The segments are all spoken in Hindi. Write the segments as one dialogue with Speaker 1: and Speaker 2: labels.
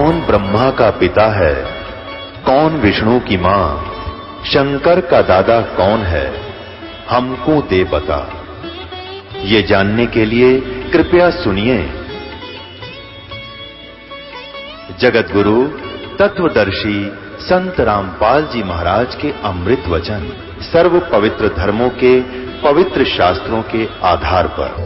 Speaker 1: कौन ब्रह्मा का पिता है, कौन विष्णु की मां, शंकर का दादा कौन है, हमको दे बता। ये जानने के लिए कृपया सुनिए। जगत गुरु तत्वदर्शी संत रामपाल जी महाराज के अमृत वचन सर्व पवित्र धर्मों के पवित्र शास्त्रों के आधार पर।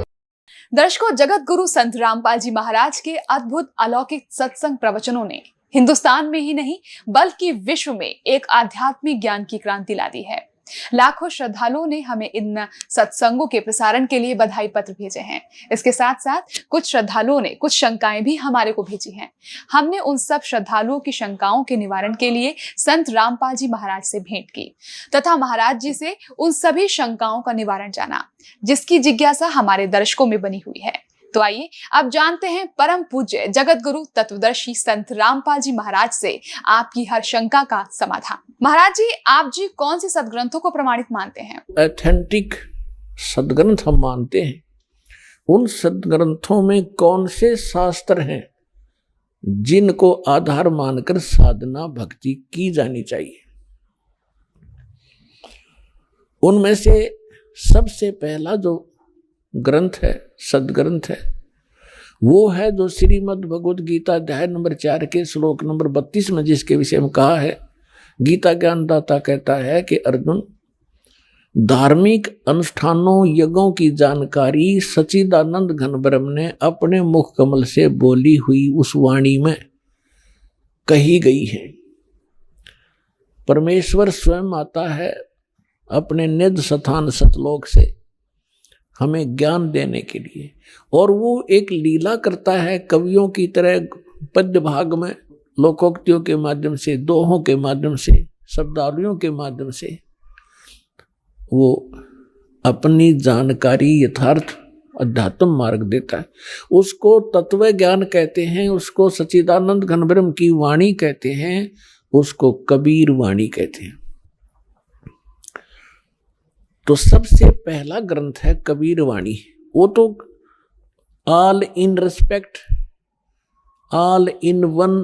Speaker 2: दर्शकों, जगत गुरु संत रामपाल जी महाराज के अद्भुत अलौकिक सत्संग प्रवचनों ने हिंदुस्तान में ही नहीं बल्कि विश्व में एक आध्यात्मिक ज्ञान की क्रांति ला दी है। लाखों श्रद्धालुओं ने हमें इन सत्संगों के प्रसारण के लिए बधाई पत्र भेजे हैं। इसके साथ साथ कुछ श्रद्धालुओं ने कुछ शंकाएं भी हमारे को भेजी हैं। हमने उन सब श्रद्धालुओं की शंकाओं के निवारण के लिए संत रामपाल जी महाराज से भेंट की तथा महाराज जी से उन सभी शंकाओं का निवारण जाना, जिसकी जिज्ञासा हमारे दर्शकों में बनी हुई है। तो आइए अब जानते हैं परम पूज्य जगत गुरु तत्वदर्शी संत रामपाल जी महाराज से आपकी हर शंका का समाधान। महाराज जी, आप जी कौन से सदग्रंथों को प्रमाणित मानते हैं?
Speaker 3: ऑथेंटिक सदग्रंथ हम मानते हैं। उन सदग्रंथों में कौन से शास्त्र हैं जिनको आधार मानकर साधना भक्ति की जानी चाहिए? उनमें से सबसे पहला जो ग्रंथ है, सदग्रंथ है, वो है जो श्रीमद् भगवद गीता अध्याय नंबर 4 के श्लोक नंबर 32 में जिसके विषय में कहा है। गीता ज्ञानदाता कहता है कि अर्जुन, धार्मिक अनुष्ठानों यज्ञों की जानकारी सच्चिदानंद घन ब्रह्म ने अपने मुख कमल से बोली हुई उस वाणी में कही गई है। परमेश्वर स्वयं आता है अपने निज स्थान सतलोक से हमें ज्ञान देने के लिए, और वो एक लीला करता है कवियों की तरह पद्य भाग में, लोकोक्तियों के माध्यम से, दोहों के माध्यम से, शब्दावलियों के माध्यम से वो अपनी जानकारी यथार्थ अध्यात्म मार्ग देता है। उसको तत्व ज्ञान कहते हैं, उसको सच्चिदानंद घन ब्रह्म की वाणी कहते हैं, उसको कबीर वाणी कहते हैं। तो सबसे पहला ग्रंथ है कबीर वाणी। वो तो all in respect, all in one,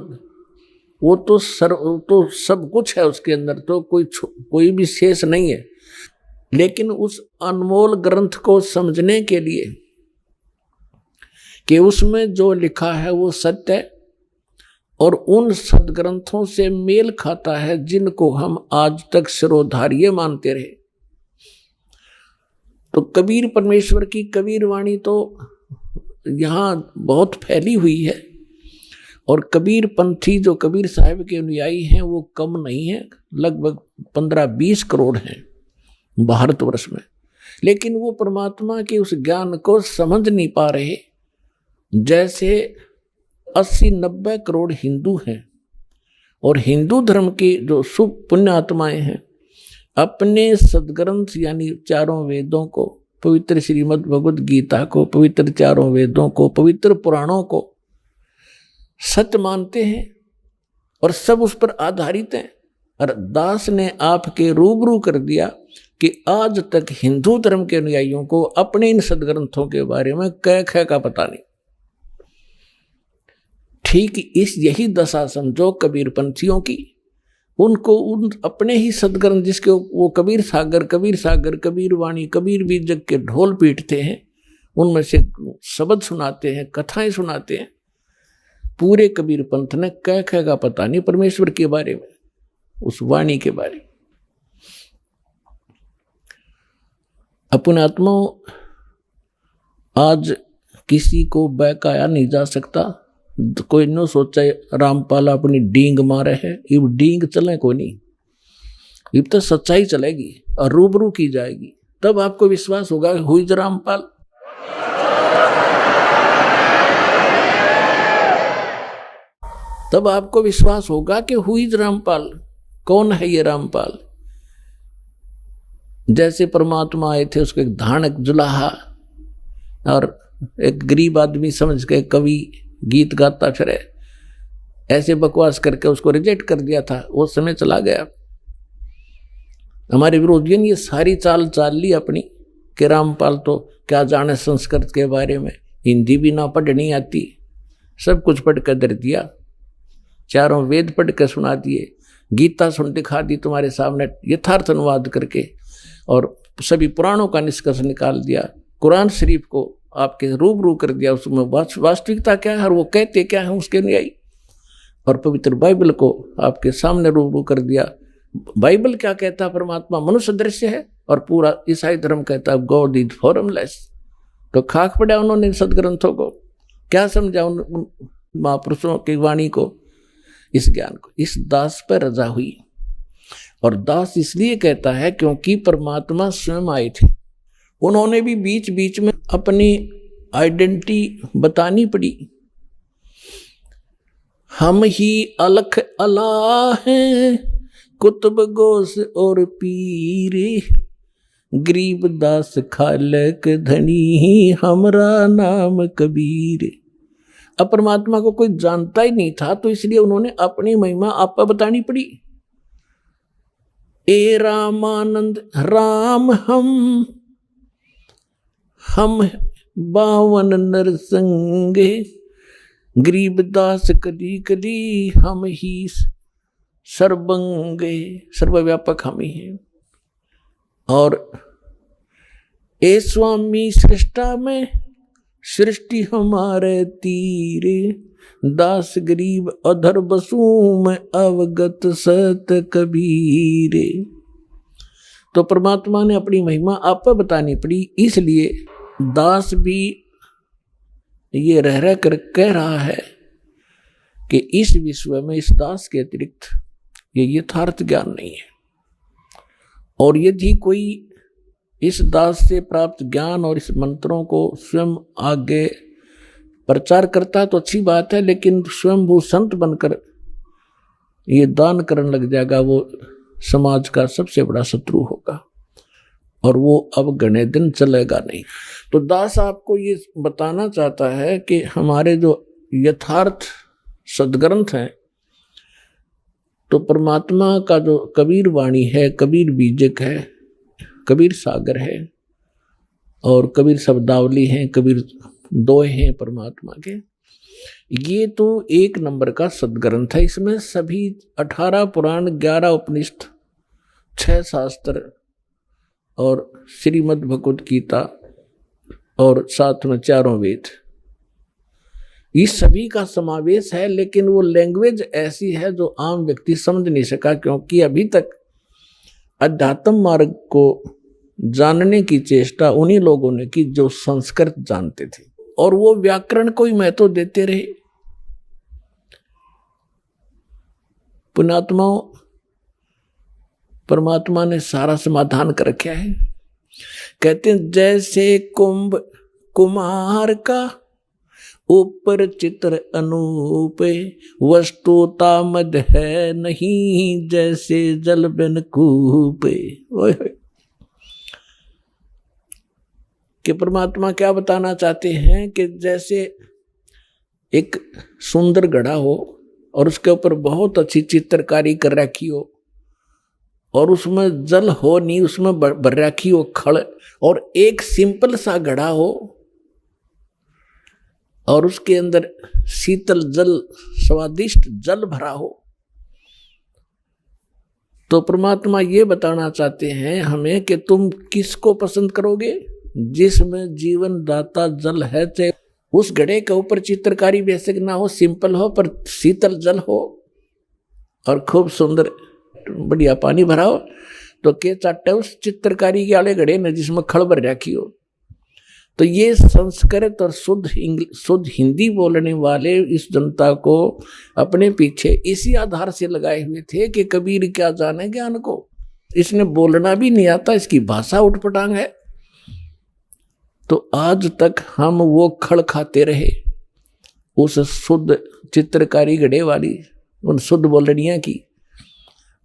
Speaker 3: वो तो सब कुछ है उसके अंदर, तो कोई भी शेष नहीं है। लेकिन उस अनमोल ग्रंथ को समझने के लिए कि उसमें जो लिखा है वो सत्य है और उन सदग्रंथों से मेल खाता है जिनको हम आज तक शिरोधार्य मानते रहे। तो कबीर परमेश्वर की कबीर वाणी तो यहाँ बहुत फैली हुई है, और कबीर पंथी जो कबीर साहब के अनुयायी हैं वो कम नहीं है, लगभग 15-20 करोड़ हैं भारतवर्ष में। लेकिन वो परमात्मा के उस ज्ञान को समझ नहीं पा रहे। जैसे 80-90 करोड़ हिंदू हैं, और हिंदू धर्म की जो शुभ पुण्य आत्माएं हैं अपने सदग्रंथ यानी चारों वेदों को, पवित्र श्रीमद् भगवद गीता को, पवित्र चारों वेदों को, पवित्र पुराणों को सत्य मानते हैं और सब उस पर आधारित हैं। और दास ने आपके रूबरू कर दिया कि आज तक हिंदू धर्म के अनुयायियों को अपने इन सदग्रंथों के बारे में कै ख का पता नहीं। ठीक यही दशा समझो कबीर पंथियों की। उनको उन अपने ही सदग्रंथ जिसके वो कबीर सागर, कबीर वाणी, कबीर बीजक के ढोल पीटते हैं, उनमें से शब्द सुनाते हैं, कथाएं सुनाते हैं। पूरे कबीर पंथ ने कै ख का पता नहीं परमेश्वर के बारे में, उस वाणी के बारे में। अपने आत्मा आज किसी को बहकाया नहीं जा सकता। कोई न सोचा रामपाल अपनी डींग मारे है, इब डींग चले को नहीं, इब तो सच्चाई चलेगी और रूबरू की जाएगी, तब आपको विश्वास होगा हुई रामपाल। तब आपको विश्वास होगा कि हुई रामपाल। कौन है ये रामपाल? जैसे परमात्मा आए थे, उसको एक धानक जुलाहा और एक गरीब आदमी समझ के कवि गीत गाता फिरे, ऐसे बकवास करके उसको रिजेक्ट कर दिया था। वो समय चला गया। हमारे विरोधियों ने ये सारी चाल ली अपनी कि रामपाल तो क्या जाने संस्कृत के बारे में, हिंदी भी ना पढ़नी आती, सब कुछ पढ़ कर दर दिया। चारों वेद पढ़ के सुना दिए, गीता सुन दिखा दी तुम्हारे सामने यथार्थ अनुवाद करके, और सभी पुराणों का निष्कर्ष निकाल दिया, कुरान शरीफ को आपके रूबरू कर दिया, उसमें वास्तविकता क्या है और वो कहते क्या है उसके अनुयायी, और पवित्र बाइबल को आपके सामने रूबरू कर दिया। बाइबल क्या कहता है, परमात्मा मनुष्य दृश्य है, और पूरा ईसाई धर्म कहता है गॉड इज फॉर्मलेस। तो खाक पड़ा उन्होंने सदग्रंथों को, क्या समझा उन महापुरुषों की वाणी को, इस ज्ञान को। इस दास पर रजा हुई, और दास इसलिए कहता है क्योंकि परमात्मा स्वयं आए थे, उन्होंने भी बीच बीच में अपनी आइडेंटिटी बतानी पड़ी। हम ही अलख अला हैं, कुतुब गोस और पीरे, गरीब दास खालक धनी, हमरा नाम कबीर। अब परमात्मा को कोई जानता ही नहीं था, तो इसलिए उन्होंने अपनी महिमा आप बतानी पड़ी। ए रामानंद राम हम 52 नरसंगे, गरीब दास कली कली, हम ही सर्वंगे, सर्वव्यापक हम ही हैं। और ए स्वामी सृष्टा में, सृष्टि हमारे तीरे, दास गरीब अधर बसू में, अवगत सत कबीरे। तो परमात्मा ने अपनी महिमा आप पर बतानी पड़ी, इसलिए दास भी ये रह कर कह रहा है कि इस विश्व में इस दास के अतिरिक्त ये यथार्थ ज्ञान नहीं है, और यदि कोई इस दास से प्राप्त ज्ञान और इस मंत्रों को स्वयं आगे प्रचार करता है तो अच्छी बात है, लेकिन स्वयं वो संत बनकर ये दान करने लग जाएगा, वो समाज का सबसे बड़ा शत्रु होगा, और वो अब घने दिन चलेगा नहीं। तो दास आपको ये बताना चाहता है कि हमारे जो यथार्थ सदग्रंथ हैं, तो परमात्मा का जो कबीर वाणी है, कबीर बीजक है, कबीर सागर है, और कबीर शब्दावली हैं, कबीर दोहे हैं परमात्मा के, ये तो 1 नंबर का सदग्रंथ है। इसमें सभी 18 पुराण, 11 उपनिषद, 6 शास्त्र और श्रीमद् भगवद गीता, और साथ में 4 वेद, इस सभी का समावेश है। लेकिन वो लैंग्वेज ऐसी है जो आम व्यक्ति समझ नहीं सका, क्योंकि अभी तक अध्यात्म मार्ग को जानने की चेष्टा उन्हीं लोगों ने की जो संस्कृत जानते थे, और वो व्याकरण को ही महत्व देते रहे। पुण्यात्माओं, परमात्मा ने सारा समाधान कर रखा है। कहते हैं जैसे कुंभ कुमार का, ऊपर चित्र अनूप, वस्तुता मद है नहीं, जैसे जल बिन कूप। कि परमात्मा क्या बताना चाहते हैं कि जैसे एक सुंदर घड़ा हो और उसके ऊपर बहुत अच्छी चित्रकारी कर रखी हो, और उसमें जल हो नहीं, उसमें भर रखी हो खड़, और एक सिंपल सा घड़ा हो और उसके अंदर शीतल जल, स्वादिष्ट जल भरा हो, तो परमात्मा ये बताना चाहते हैं हमें कि तुम किसको पसंद करोगे, जिसमें जीवन दाता जल है। चाहे उस घड़े के ऊपर चित्रकारी बेसिक ना हो, सिंपल हो, पर शीतल जल हो और खूब सुंदर बढ़िया पानी भरा हो, तो के चाटे उस चित्रकारी के वाले घड़े में जिसमें खड़ भर रखी हो। तो ये संस्कृत और शुद्ध हिंदी बोलने वाले इस जनता को अपने पीछे इसी आधार से लगाए हुए थे कि कबीर क्या जाने ज्ञान को, इसने बोलना भी नहीं आता, इसकी भाषा उठपटांग है। तो आज तक हम वो खड़ खाते रहे उस शुद्ध चित्रकारी घड़े वाली, उन शुद्ध बोलनिया की।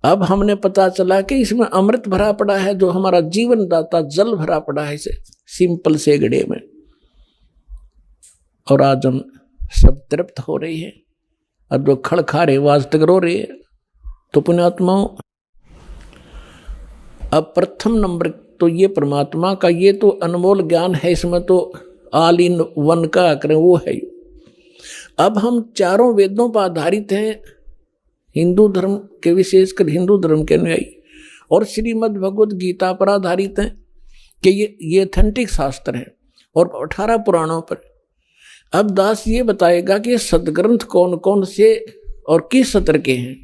Speaker 3: अब हमने पता चला कि इसमें अमृत भरा पड़ा है, जो हमारा जीवन दाता जल भरा पड़ा है इसे सिंपल से घड़े में, और आज हम सब तृप्त हो रहे हैं, और जो खड़ खा रहे आज तक रो रहे हैं। तो पुण्यात्माओं, अब प्रथम नंबर तो ये परमात्मा का ये तो अनमोल ज्ञान है, इसमें तो ऑल इन वन का करें वो है। अब हम चारों वेदों पर आधारित हैं, हिंदू धर्म के, विशेषकर हिंदू धर्म के अनुयायी, और श्रीमद् भगवद गीता पर आधारित हैं कि ये ऑथेंटिक शास्त्र है और 18 पुराणों पर। अब दास ये बताएगा कि सदग्रंथ कौन कौन से और किस सत्र के हैं,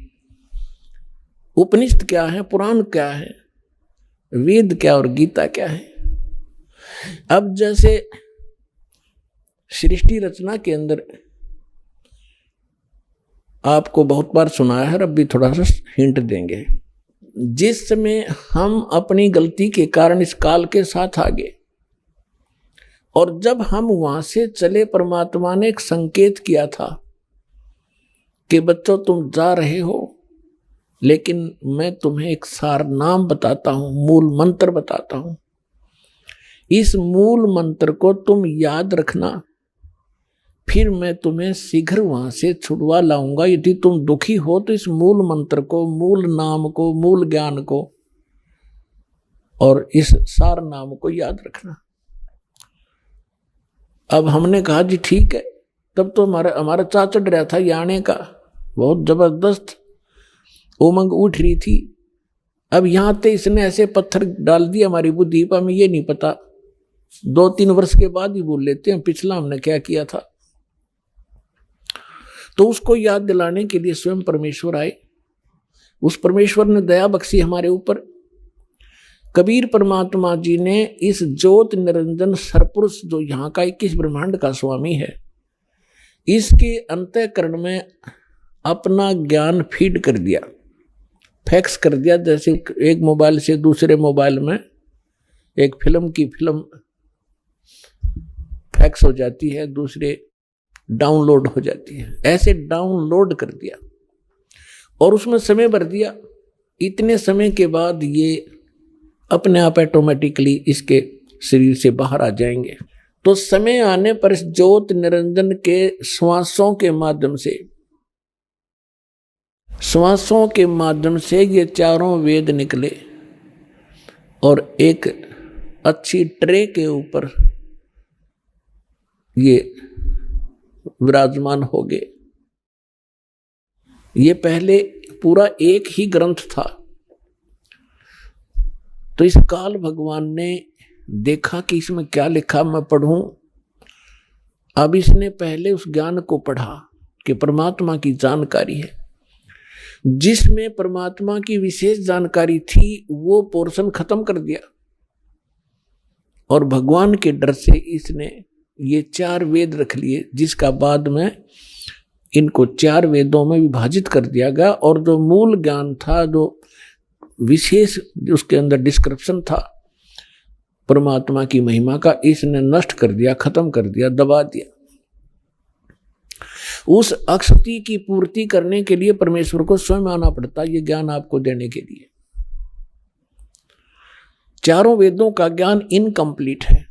Speaker 3: उपनिषद क्या है, पुराण क्या है, वेद क्या और गीता क्या है। अब जैसे सृष्टि रचना के अंदर आपको बहुत बार सुनाया है, अब भी थोड़ा सा हिंट देंगे। जिस समय हम अपनी गलती के कारण इस काल के साथ आगे, और जब हम वहां से चले, परमात्मा ने एक संकेत किया था कि बच्चों तुम जा रहे हो, लेकिन मैं तुम्हें एक सार नाम बताता हूं, मूल मंत्र बताता हूं। इस मूल मंत्र को तुम याद रखना, फिर मैं तुम्हें शीघ्र वहां से छुड़वा लाऊंगा। यदि तुम दुखी हो तो इस मूल मंत्र को, मूल नाम को, मूल ज्ञान को और इस सार नाम को याद रखना। अब हमने कहा जी ठीक है। तब तो हमारा चा चढ़ रहा था आने का, बहुत जबरदस्त उमंग उठ रही थी। अब यहां ते इसने ऐसे पत्थर डाल दिए हमारी बुद्धि पर, हमें ये नहीं पता, 2-3 वर्ष के बाद ही भूल लेते हैं पिछला हमने क्या किया था। तो उसको याद दिलाने के लिए स्वयं परमेश्वर आए। उस परमेश्वर ने दया बख्शी हमारे ऊपर। कबीर परमात्मा जी ने इस ज्योत निरंजन सरपुरुष, जो यहाँ का 21 ब्रह्मांड का स्वामी है, इसके अंतःकरण में अपना ज्ञान फीड कर दिया, फैक्स कर दिया। जैसे एक मोबाइल से दूसरे मोबाइल में एक फिल्म की फिल्म फैक्स हो जाती है, दूसरे डाउनलोड हो जाती है, ऐसे डाउनलोड कर दिया और उसमें समय भर दिया। इतने समय के बाद ये अपने आप ऑटोमेटिकली इसके शरीर से बाहर आ जाएंगे। तो समय आने पर इस ज्योत निरंजन के श्वासों के माध्यम से ये चारों वेद निकले और एक अच्छी ट्रे के ऊपर ये विराजमान हो गए। ये पहले पूरा एक ही ग्रंथ था। तो इस काल भगवान ने देखा कि इसमें क्या लिखा, मैं पढ़ूं। अब इसने पहले उस ज्ञान को पढ़ा कि परमात्मा की जानकारी है। जिसमें परमात्मा की विशेष जानकारी थी वो पोर्शन खत्म कर दिया और भगवान के डर से इसने ये 4 वेद रख लिए, जिसका बाद में इनको 4 वेदों में विभाजित कर दिया गया। और जो मूल ज्ञान था, जो विशेष उसके अंदर डिस्क्रिप्शन था परमात्मा की महिमा का, इसने नष्ट कर दिया, खत्म कर दिया, दबा दिया। उस अक्षति की पूर्ति करने के लिए परमेश्वर को स्वयं आना पड़ता, ये ज्ञान आपको देने के लिए। चारों वेदों का ज्ञान इनकम्प्लीट है,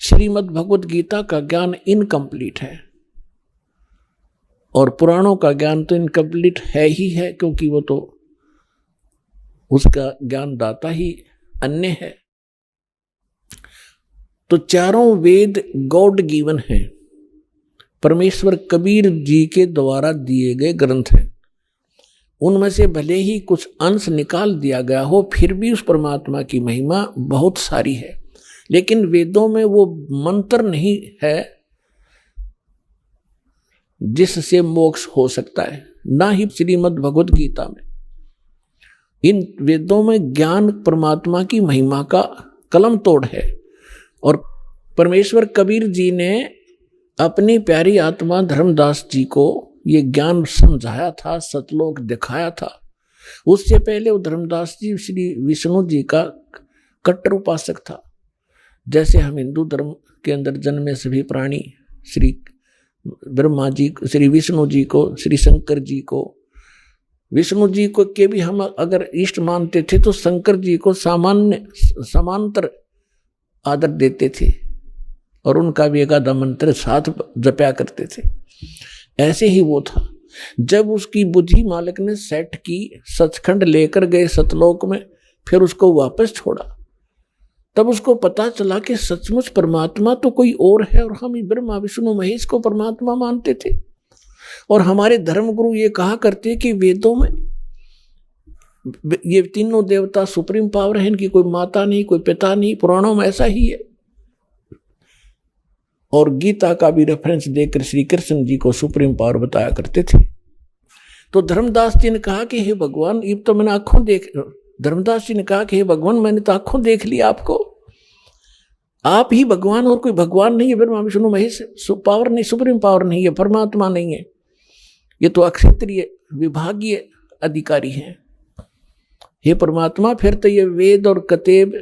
Speaker 3: श्रीमद् भगवद गीता का ज्ञान इनकम्प्लीट है, और पुराणों का ज्ञान तो इनकम्प्लीट है ही है, क्योंकि वो तो उसका ज्ञान दाता ही अन्य है। तो चारों वेद गॉड गिवन हैं, परमेश्वर कबीर जी के द्वारा दिए गए ग्रंथ हैं। उनमें से भले ही कुछ अंश निकाल दिया गया हो, फिर भी उस परमात्मा की महिमा बहुत सारी है। लेकिन वेदों में वो मंत्र नहीं है जिससे मोक्ष हो सकता है, ना ही श्रीमद् भगवद गीता में। इन वेदों में ज्ञान परमात्मा की महिमा का कलम तोड़ है। और परमेश्वर कबीर जी ने अपनी प्यारी आत्मा धर्मदास जी को ये ज्ञान समझाया था, सतलोक दिखाया था। उससे पहले वो धर्मदास जी श्री विष्णु जी का कट्टर उपासक था। जैसे हम हिंदू धर्म के अंदर जन्मे सभी प्राणी श्री ब्रह्मा जी, श्री विष्णु जी को, श्री शंकर जी को, विष्णु जी को के भी हम अगर इष्ट मानते थे तो शंकर जी को समांतर आदर देते थे और उनका भी एक आधा मंत्र साथ जपया करते थे। ऐसे ही वो था। जब उसकी बुद्धि मालिक ने सेट की, सचखंड लेकर गए सतलोक में, फिर उसको वापस छोड़ा, तब उसको पता चला कि सचमुच परमात्मा तो कोई और है और हम ब्रह्मा विष्णु महेश को परमात्मा मानते थे। और हमारे धर्मगुरु ये कहा करते कि वेदों में ये तीनों देवता सुप्रीम पावर है, इनकी कोई माता नहीं, कोई पिता नहीं, पुराणों में ऐसा ही है। और गीता का भी रेफरेंस देकर श्री कृष्ण जी को सुप्रीम पावर बताया करते थे। तो धर्मदास जी ने कहा कि हे भगवान, ये तो मैंने आंखों देख, धर्मदास जी ने कहा कि हे भगवान, मैंने तो आंखों देख लिया आपको, आप ही भगवान, और कोई भगवान नहीं है, ब्रह्मा विष्णु महेश, पावर नहीं, सुप्रीम पावर नहीं है, परमात्मा नहीं है, ये तो अक्षेत्रीय विभागीय अधिकारी हैं। हे परमात्मा, फिर तो ये वेद और कतेब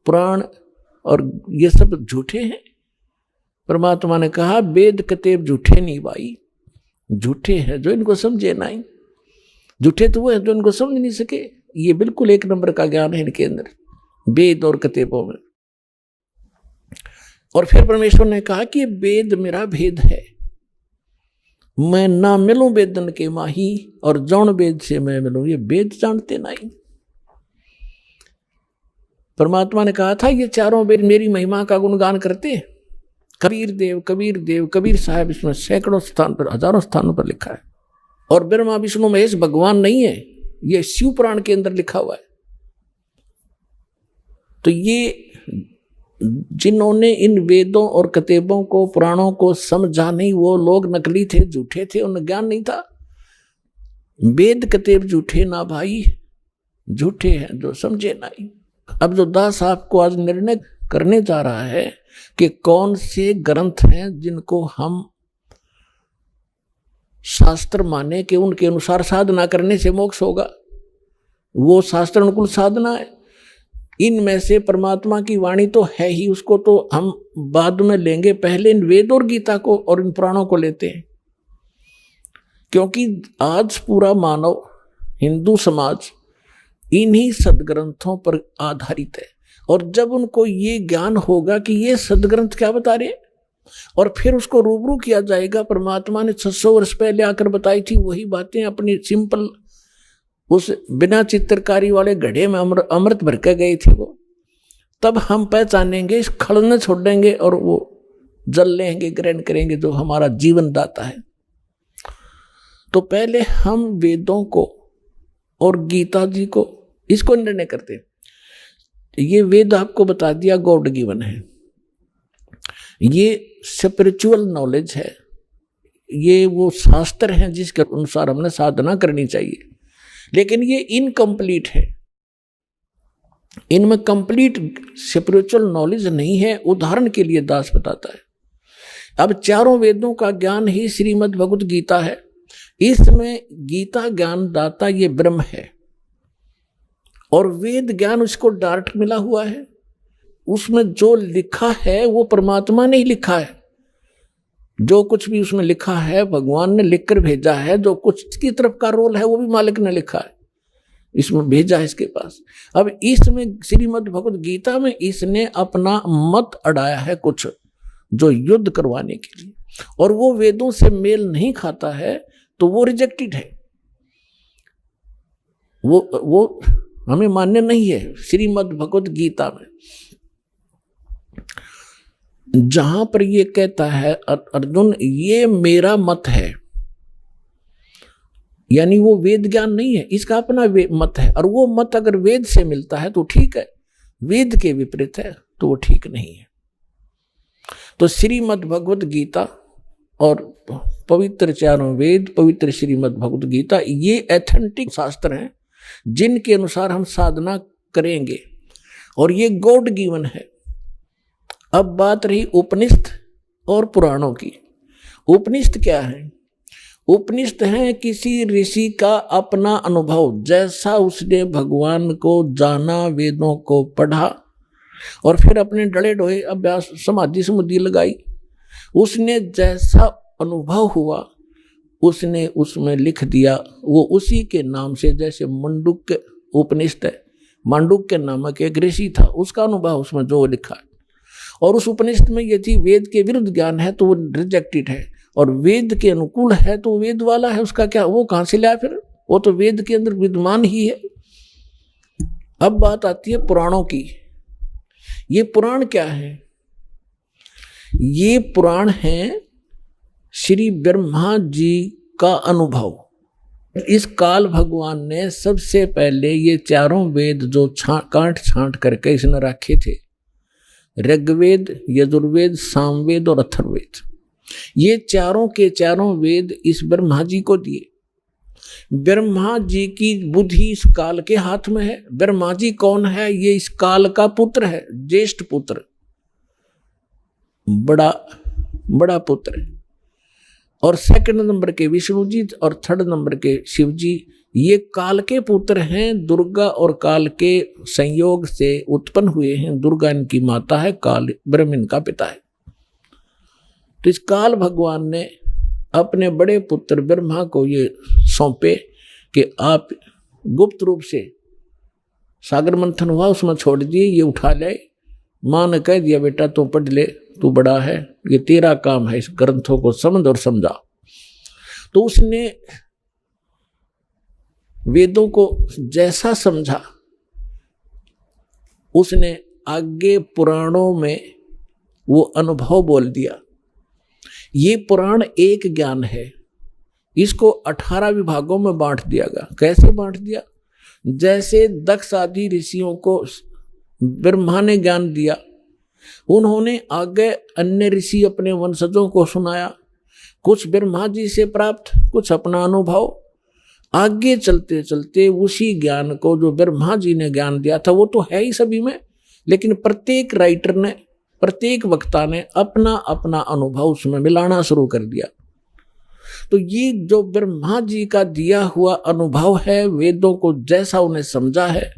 Speaker 3: पुराण और ये सब झूठे हैं। परमात्मा ने कहा वेद कतेब झूठे नहीं भाई, झूठे हैं जो इनको समझे नहीं। झूठे तो वो है जो इनको समझ नहीं सके। ये बिल्कुल एक नंबर का ज्ञान है इनके अंदर, वेद और कतेबों में। और फिर परमेश्वर ने कहा कि वेद मेरा भेद है, मैं ना मिलूं वेदन के माही, और जौन वेद से मैं मिलूं, ये वेद जानते नहीं। परमात्मा ने कहा था ये चारों वेद मेरी महिमा का गुणगान करते हैं। कबीर देव, कबीर साहब, इसमें सैकड़ों स्थान पर, हजारों स्थानों पर लिखा है। और ब्रह्मा विष्णु महेश भगवान नहीं है, ये शिव पुराण के अंदर लिखा हुआ है। तो ये जिन्होंने इन वेदों और कतेबों को, पुराणों को समझा नहीं, वो लोग नकली थे, झूठे थे, उन्हें ज्ञान नहीं था। वेद कतेब झूठे ना भाई, झूठे हैं जो समझे नहीं। अब जो दास आपको आज निर्णय करने जा रहा है कि कौन से ग्रंथ हैं जिनको हम शास्त्र माने कि उनके अनुसार साधना करने से मोक्ष होगा, वो शास्त्र अनुकूल साधना है। इनमें से परमात्मा की वाणी तो है ही, उसको तो हम बाद में लेंगे, पहले इन वेद और गीता को और इन पुराणों को लेते हैं। क्योंकि आज पूरा मानव हिंदू समाज इन्हीं सदग्रंथों पर आधारित है। और जब उनको ये ज्ञान होगा कि ये सदग्रंथ क्या बता रहे हैं, और फिर उसको रूबरू किया जाएगा, परमात्मा ने 600 वर्ष पहले आकर बताई थी वही बातें अपनी सिंपल उस बिना चित्रकारी वाले घड़े में अमृत भर के गए थे वो, तब हम पहचानेंगे, इस खड़ने छोड़ देंगे और वो जल लेंगे, ग्रहण करेंगे जो हमारा जीवन दाता है। तो पहले हम वेदों को और गीता जी को, इसको निर्णय करते हैं। ये वेद आपको बता दिया गॉड गिवन है, ये स्पिरिचुअल नॉलेज है, ये वो शास्त्र हैं जिसके अनुसार हमने साधना करनी चाहिए। लेकिन ये इनकम्प्लीट है, इनमें कंप्लीट स्पिरिचुअल नॉलेज नहीं है। उदाहरण के लिए दास बताता है, अब चारों वेदों का ज्ञान ही श्रीमद् भगवत गीता है। इसमें गीता ज्ञान दाता ये ब्रह्म है, और वेद ज्ञान उसको डायरेक्ट मिला हुआ है। उसमें जो लिखा है वो परमात्मा ने ही लिखा है, जो कुछ भी उसमें लिखा है भगवान ने लिखकर भेजा है। जो कुछ की तरफ का रोल है वो भी मालिक ने लिखा है, इसमें भेजा है इसके पास। अब इसमें श्रीमद् भगवत गीता में इसने अपना मत अड़ाया है कुछ, जो युद्ध करवाने के लिए, और वो वेदों से मेल नहीं खाता है, तो वो रिजेक्टेड है, वो हमें मान्य नहीं है। श्रीमद् भगवत गीता में जहां पर ये कहता है अर्जुन ये मेरा मत है, यानी वो वेद ज्ञान नहीं है, इसका अपना मत है। और वो मत अगर वेद से मिलता है तो ठीक है, वेद के विपरीत है तो वो ठीक नहीं है। तो श्रीमद् भगवत गीता और पवित्र चारों वेद, पवित्र श्रीमद् भगवत गीता, ये एथेंटिक शास्त्र हैं जिनके अनुसार हम साधना करेंगे, और ये गॉड गिवन है। अब बात रही उपनिषद और पुराणों की। उपनिषद क्या है? उपनिषद है किसी ऋषि का अपना अनुभव, जैसा उसने भगवान को जाना, वेदों को पढ़ा और फिर अपने डले डोहे अभ्यास समाधि समाधि लगाई, उसने जैसा अनुभव हुआ उसने उसमें लिख दिया। वो उसी के नाम से, जैसे मंडूक्य उपनिषद है, मांडुक्य नामक एक ऋषि था, उसका अनुभव उसमें जो लिखा है। और उस उपनिषद में यदि वेद के विरुद्ध ज्ञान है तो वो रिजेक्टेड है, और वेद के अनुकूल है तो वेद वाला है, उसका क्या, वो कहां से लाया फिर, वो तो वेद के अंदर विद्यमान ही है। अब बात आती है पुराणों की। ये पुराण क्या है? ये पुराण है श्री ब्रह्मा जी का अनुभव। इस काल भगवान ने सबसे पहले ये चारों वेद जो काट छांट करके इसने रखे थे, ऋग्वेद, यजुर्वेद, सामवेद और अथर्ववेद, ये चारों के चारों वेद इस ब्रह्मा जी को दिए। ब्रह्मा जी की बुद्धि इस काल के हाथ में है। ब्रह्मा जी कौन है? ये इस काल का पुत्र है, ज्येष्ठ पुत्र, बड़ा पुत्र है। और सेकंड नंबर के विष्णु जी और थर्ड नंबर के शिव जी, ये काल के पुत्र हैं। दुर्गा और काल के संयोग से उत्पन्न हुए हैं। दुर्गा इनकी माता है, काल ब्रह्म इनका पिता है। तो इस काल भगवान ने अपने बड़े पुत्र ब्रह्मा को ये सौंपे कि आप गुप्त रूप से सागर मंथन हुआ, उसमें छोड़ दिए, ये उठा ले। माँ ने कह दिया बेटा तू पढ़ ले, तू बड़ा है, ये तेरा काम है, इस ग्रंथों को समझ और समझा। तो उसने वेदों को जैसा समझा, उसने आगे पुराणों में वो अनुभव बोल दिया। ये पुराण एक ज्ञान है, इसको 18 विभागों में बांट दिया गया। कैसे बांट दिया? जैसे दक्ष आदि ऋषियों को ब्रह्मा ने ज्ञान दिया, उन्होंने आगे अन्य ऋषि अपने वंशजों को सुनाया, कुछ ब्रह्मा जी से प्राप्त, कुछ अपना अनुभव। आगे चलते चलते उसी ज्ञान को जो ब्रह्मा जी ने ज्ञान दिया था वो तो है ही सभी में, लेकिन प्रत्येक राइटर ने, प्रत्येक वक्ता ने अपना अपना अनुभव उसमें मिलाना शुरू कर दिया। तो ये जो ब्रह्मा जी का दिया हुआ अनुभव है, वेदों को जैसा उन्हें समझा है,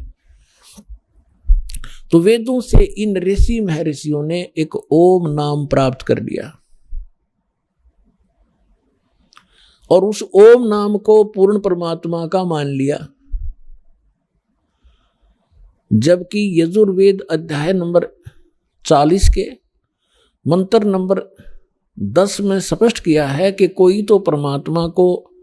Speaker 3: तो वेदों से इन ऋषि महर्षियों ने एक ओम नाम प्राप्त कर लिया और उस ओम नाम को पूर्ण परमात्मा का मान लिया। जबकि यजुर्वेद अध्याय नंबर 40 के मंत्र नंबर 10 में स्पष्ट किया है कि कोई तो परमात्मा को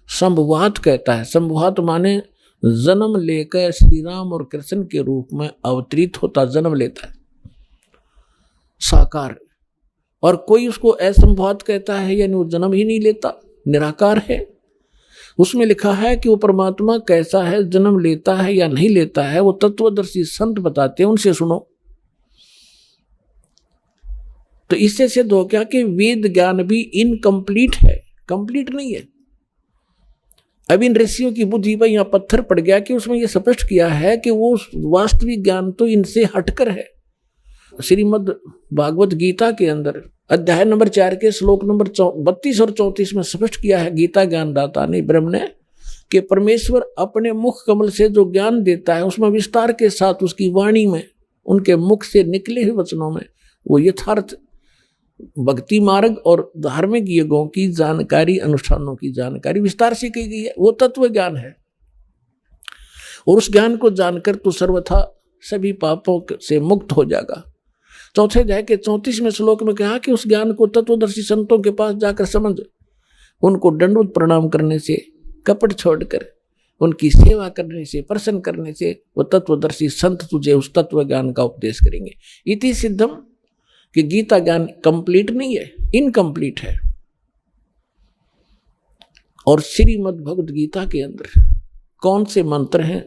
Speaker 3: संभवात कहता है। संभवात माने जन्म लेकर श्री राम और कृष्ण के रूप में अवतरित होता, जन्म लेता है, साकार। और कोई उसको असंभवात कहता है, यानी वो जन्म ही नहीं लेता, निराकार है। उसमें लिखा है कि वो परमात्मा कैसा है, जन्म लेता है या नहीं लेता है, वो तत्वदर्शी संत बताते हैं, उनसे सुनो। तो इससे सिद्ध हो गया कि वेद ज्ञान भी इनकम्प्लीट है, कंप्लीट नहीं है। अब इन ऋषियों की बुद्धि पर यहां पत्थर पड़ गया कि उसमें यह स्पष्ट किया है कि वो वास्तविक ज्ञान तो इनसे हटकर है। श्रीमद् भागवत गीता के अंदर अध्याय नंबर 4 के श्लोक नंबर 32 और 34 में स्पष्ट किया है गीता ज्ञानदाता ने, ब्रह्म ने, कि परमेश्वर अपने मुख कमल से जो ज्ञान देता है उसमें विस्तार के साथ उसकी वाणी में, उनके मुख से निकले हुए वचनों में वो यथार्थ भक्ति मार्ग और धार्मिक यज्ञों की जानकारी, अनुष्ठानों की जानकारी विस्तार से की गई है। वो तत्व ज्ञान है और उस ज्ञान को जानकर तो सर्वथा सभी पापों से मुक्त हो जाएगा। चौथे अध्याय के 34वें श्लोक में कहा कि उस ज्ञान को तत्वदर्शी संतों के पास जाकर समझ, उनको दंडवत प्रणाम करने से, कपट छोड़कर उनकी सेवा करने से, प्रसन्न करने से वो तत्वदर्शी संत तुझे उस तत्व ज्ञान का उपदेश करेंगे। इति सिद्धम कि गीता ज्ञान कंप्लीट नहीं है, इनकम्प्लीट है। और श्रीमद् भगवद गीता के अंदर कौन से मंत्र हैं?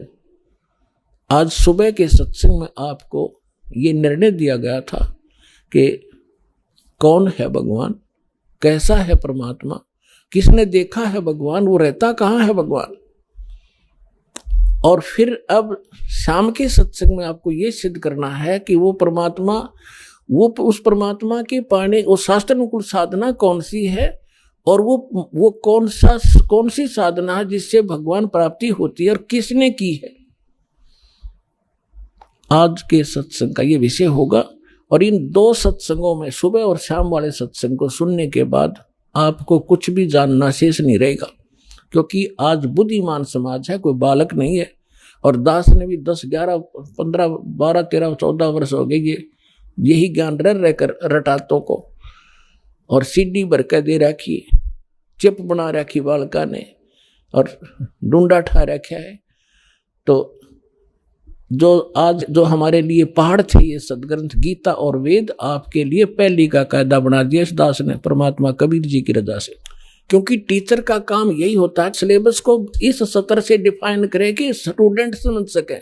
Speaker 3: आज सुबह के सत्संग में आपको ये निर्णय दिया गया था कि कौन है भगवान, कैसा है परमात्मा, किसने देखा है भगवान, वो रहता कहाँ है भगवान। और फिर अब शाम के सत्संग में आपको ये सिद्ध करना है कि वो परमात्मा, वो उस परमात्मा के पाने वो शास्त्रानुकूल साधना कौन सी है और वो कौन सी साधना है जिससे भगवान प्राप्ति होती है और किसने की है। आज के सत्संग का ये विषय होगा। और इन 2 सत्संगों में, सुबह और शाम वाले सत्संग को सुनने के बाद आपको कुछ भी जानना शेष नहीं रहेगा, क्योंकि आज बुद्धिमान समाज है, कोई बालक नहीं है। और दास ने भी 10, 11, 15, 12, 13, 14 वर्ष हो गए ये यही ज्ञान रहकर रटातों को, और सीडी भर के दे रखी, चिप बना रखी बालका ने और डूंडा ठा रखा है। तो जो आज जो हमारे लिए पहाड़ थे ये सदग्रंथ गीता और वेद आपके लिए पहली का कायदा बना दिया इस दास ने परमात्मा कबीर जी की रजा से। क्योंकि टीचर का काम यही होता है सिलेबस को इस सत्र से डिफाइन करे कि स्टूडेंट समझ सके,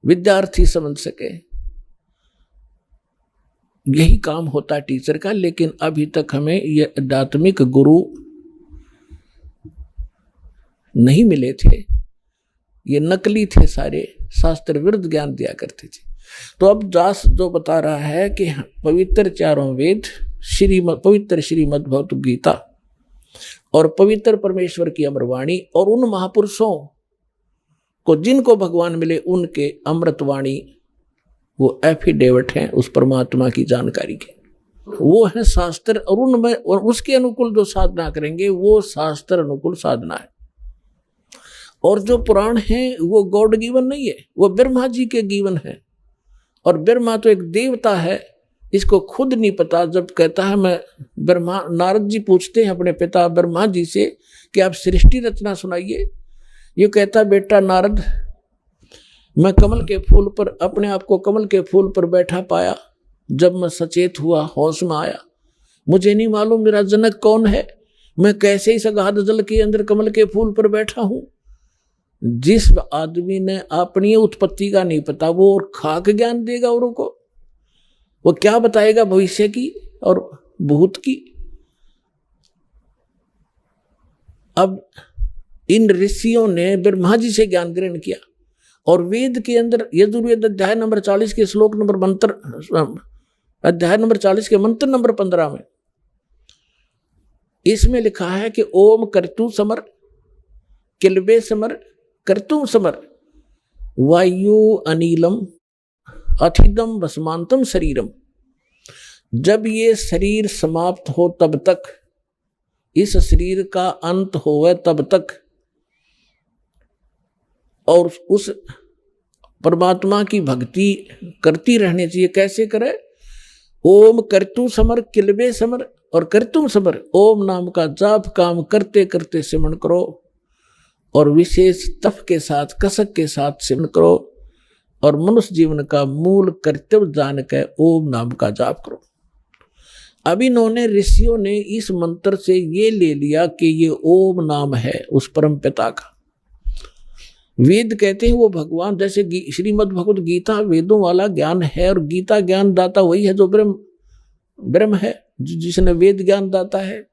Speaker 3: विद्यार्थी समझ सके, यही काम होता है टीचर का। लेकिन अभी तक हमें ये आध्यात्मिक गुरु नहीं मिले थे, ये नकली थे, सारे शास्त्र विरुद्ध ज्ञान दिया करते थे। तो अब दास जो बता रहा है कि पवित्र चारों वेद, पवित्र श्रीमद् भगवत गीता और पवित्र परमेश्वर की अमरवाणी और उन महापुरुषों को जिनको भगवान मिले उनके अमृतवाणी, वो एफिडेविट हैं उस परमात्मा की जानकारी के, वो है शास्त्र। और उनमें और उसके अनुकूल जो साधना करेंगे वो शास्त्र अनुकूल साधना है। और जो पुराण है वो गॉड गिवन नहीं है, वो ब्रह्मा जी के गिवन है। और ब्रह्मा तो एक देवता है, इसको खुद नहीं पता। जब कहता है मैं ब्रह्मा, नारद जी पूछते हैं अपने पिता ब्रह्मा जी से कि आप सृष्टि रचना सुनाइए। ये कहता बेटा नारद, मैं कमल के फूल पर अपने आप को कमल के फूल पर बैठा पाया। जब मैं सचेत हुआ, होश में आया, मुझे नहीं मालूम मेरा जनक कौन है, मैं कैसे इस अगाध जल के अंदर कमल के फूल पर बैठा हूं। जिस आदमी ने अपनी उत्पत्ति का नहीं पता वो और खाक ज्ञान देगा औरों को, वो क्या बताएगा भविष्य की और भूत की। अब इन ऋषियों ने ब्रह्मा जी से ज्ञान ग्रहण किया और वेद के अंदर यजुर्वेद अध्याय नंबर 40 के श्लोक नंबर मंत्र, अध्याय नंबर 40 के मंत्र नंबर 15 में इसमें लिखा है कि ओम कर्तु समर किलबे समर कर्तुम समर वायु अनिलम अथिदम भस्मांतम शरीरम। जब ये शरीर समाप्त हो तब तक, इस शरीर का अंत होवे तब तक, और उस परमात्मा की भक्ति करती रहनी चाहिए। कैसे करे? ओम कर्तु समर किलबे समर और कर्तुम समर, ओम नाम का जाप काम करते करते सिमरण करो और विशेष तप के साथ, कसक के साथ सिमरण करो और मनुष्य जीवन का मूल कर्तव्य जान के ओम नाम का जाप करो। अब इन्होंने ऋषियों ने इस मंत्र से ये ले लिया कि ये ओम नाम है उस परम पिता का। वेद कहते हैं वो भगवान, जैसे श्रीमद् भगवत गीता वेदों वाला ज्ञान है और गीता ज्ञान दाता वही है जो ब्रह्म है, जिसने वेद ज्ञान दाता है।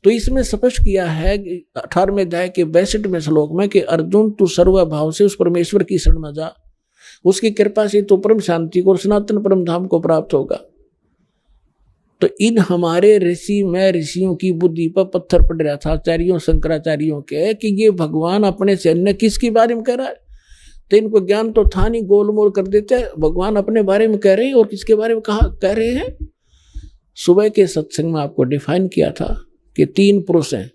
Speaker 3: तो इसमें स्पष्ट किया है 18वें अध्याय के 62वें श्लोक में कि अर्जुन तू सर्वभाव से उस परमेश्वर की शरण में जा, उसकी कृपा से तो परम शांति को और सनातन परम धाम को प्राप्त होगा। तो इन हमारे ऋषि, मैं ऋषियों की बुद्धि पर पत्थर पड़ रहा था, आचार्यों शंकराचार्यों के, कि ये भगवान अपने से अन्य किसके बारे में कह रहा है। तो इनको ज्ञान तो था नहीं, गोलमोल कर देते हैं। भगवान अपने बारे में कह रहे हैं और किसके बारे में कह रहे हैं। सुबह के सत्संग में आपको डिफाइन किया था कि 3 पुरुष हैं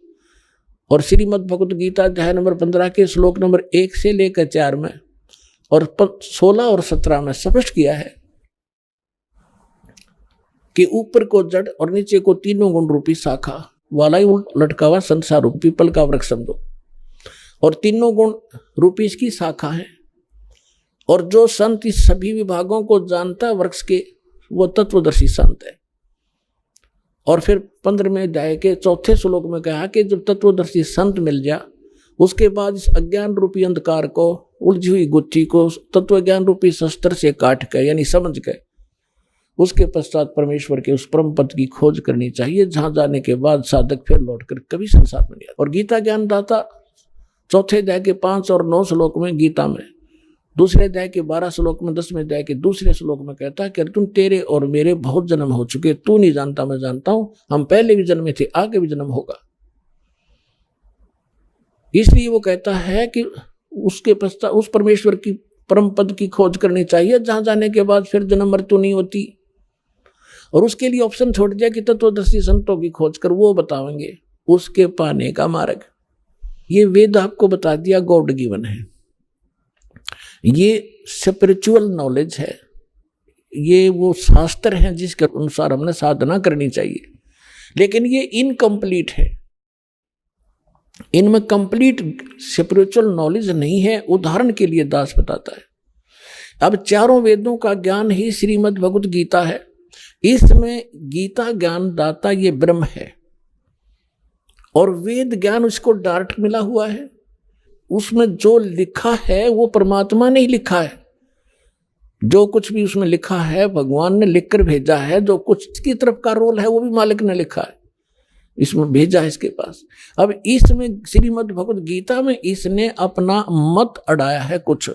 Speaker 3: और श्रीमद् भगवत गीता अध्याय नंबर 15 के श्लोक नंबर 1 से लेकर 4 में और 16 और 17 में स्पष्ट किया है कि ऊपर को जड़ और नीचे को तीनों गुण रूपी शाखा वाला ही लटका हुआ संसार रूपी पीपल का वृक्ष समझो, और तीनों गुण रूपी इसकी शाखा है। और जो संत इस सभी विभागों को जानता वृक्ष के, वो तत्वदर्शी संत है। और फिर 15वें अध्याय के 4थे श्लोक में कहा कि जब तत्वदर्शी संत मिल जा, उसके बाद इस अज्ञान रूपी अंधकार को, उलझी हुई गुत्थी को तत्व ज्ञान रूपी शस्त्र से काट के, यानी समझ के, उसके पश्चात परमेश्वर के उस परम पद की खोज करनी चाहिए, जहां जाने के बाद साधक फिर लौटकर कभी संसार में नहीं आता। और गीता ज्ञान दाता 4थे अध्याय के 5 और 9 श्लोक में गीता में, 2रे अध्याय के 12 श्लोक में, 10वें अध्याय के 2रे श्लोक में कहता है कि अर्जुन तेरे और मेरे बहुत जन्म हो चुके, तू नहीं जानता मैं जानता हूं, हम पहले भी जन्मे थे, आगे भी जन्म होगा। इसलिए वो कहता है कि उसके पश्चात उस परमेश्वर की परम पद की खोज करनी चाहिए, जहां जाने के बाद फिर जन्म मृत्यु नहीं होती। और उसके लिए ऑप्शन छोड़ दिया कि तत्वदर्शी संतों की खोज कर, वो बताएंगे उसके पाने का मार्ग। ये वेद आपको बता दिया गॉड गिवन है, ये स्पिरिचुअल नॉलेज है, ये वो शास्त्र हैं जिसके अनुसार हमने साधना करनी चाहिए। लेकिन ये इनकम्प्लीट है, इनमें कंप्लीट स्पिरिचुअल नॉलेज नहीं है। उदाहरण के लिए दास बताता है, अब चारों वेदों का ज्ञान ही श्रीमद् भगवत गीता है। इसमें गीता ज्ञान दाता ये ब्रह्म है और वेद ज्ञान उसको डायरेक्ट मिला हुआ है। उसमें जो लिखा है वो परमात्मा ने ही लिखा है। जो कुछ भी उसमें लिखा है भगवान ने लिख कर भेजा है। जो कुछ की तरफ का रोल है वो भी मालिक ने लिखा है, इसमें भेजा है इसके पास। अब इसमें श्रीमद् भगवत गीता में इसने अपना मत अड़ाया है कुछ,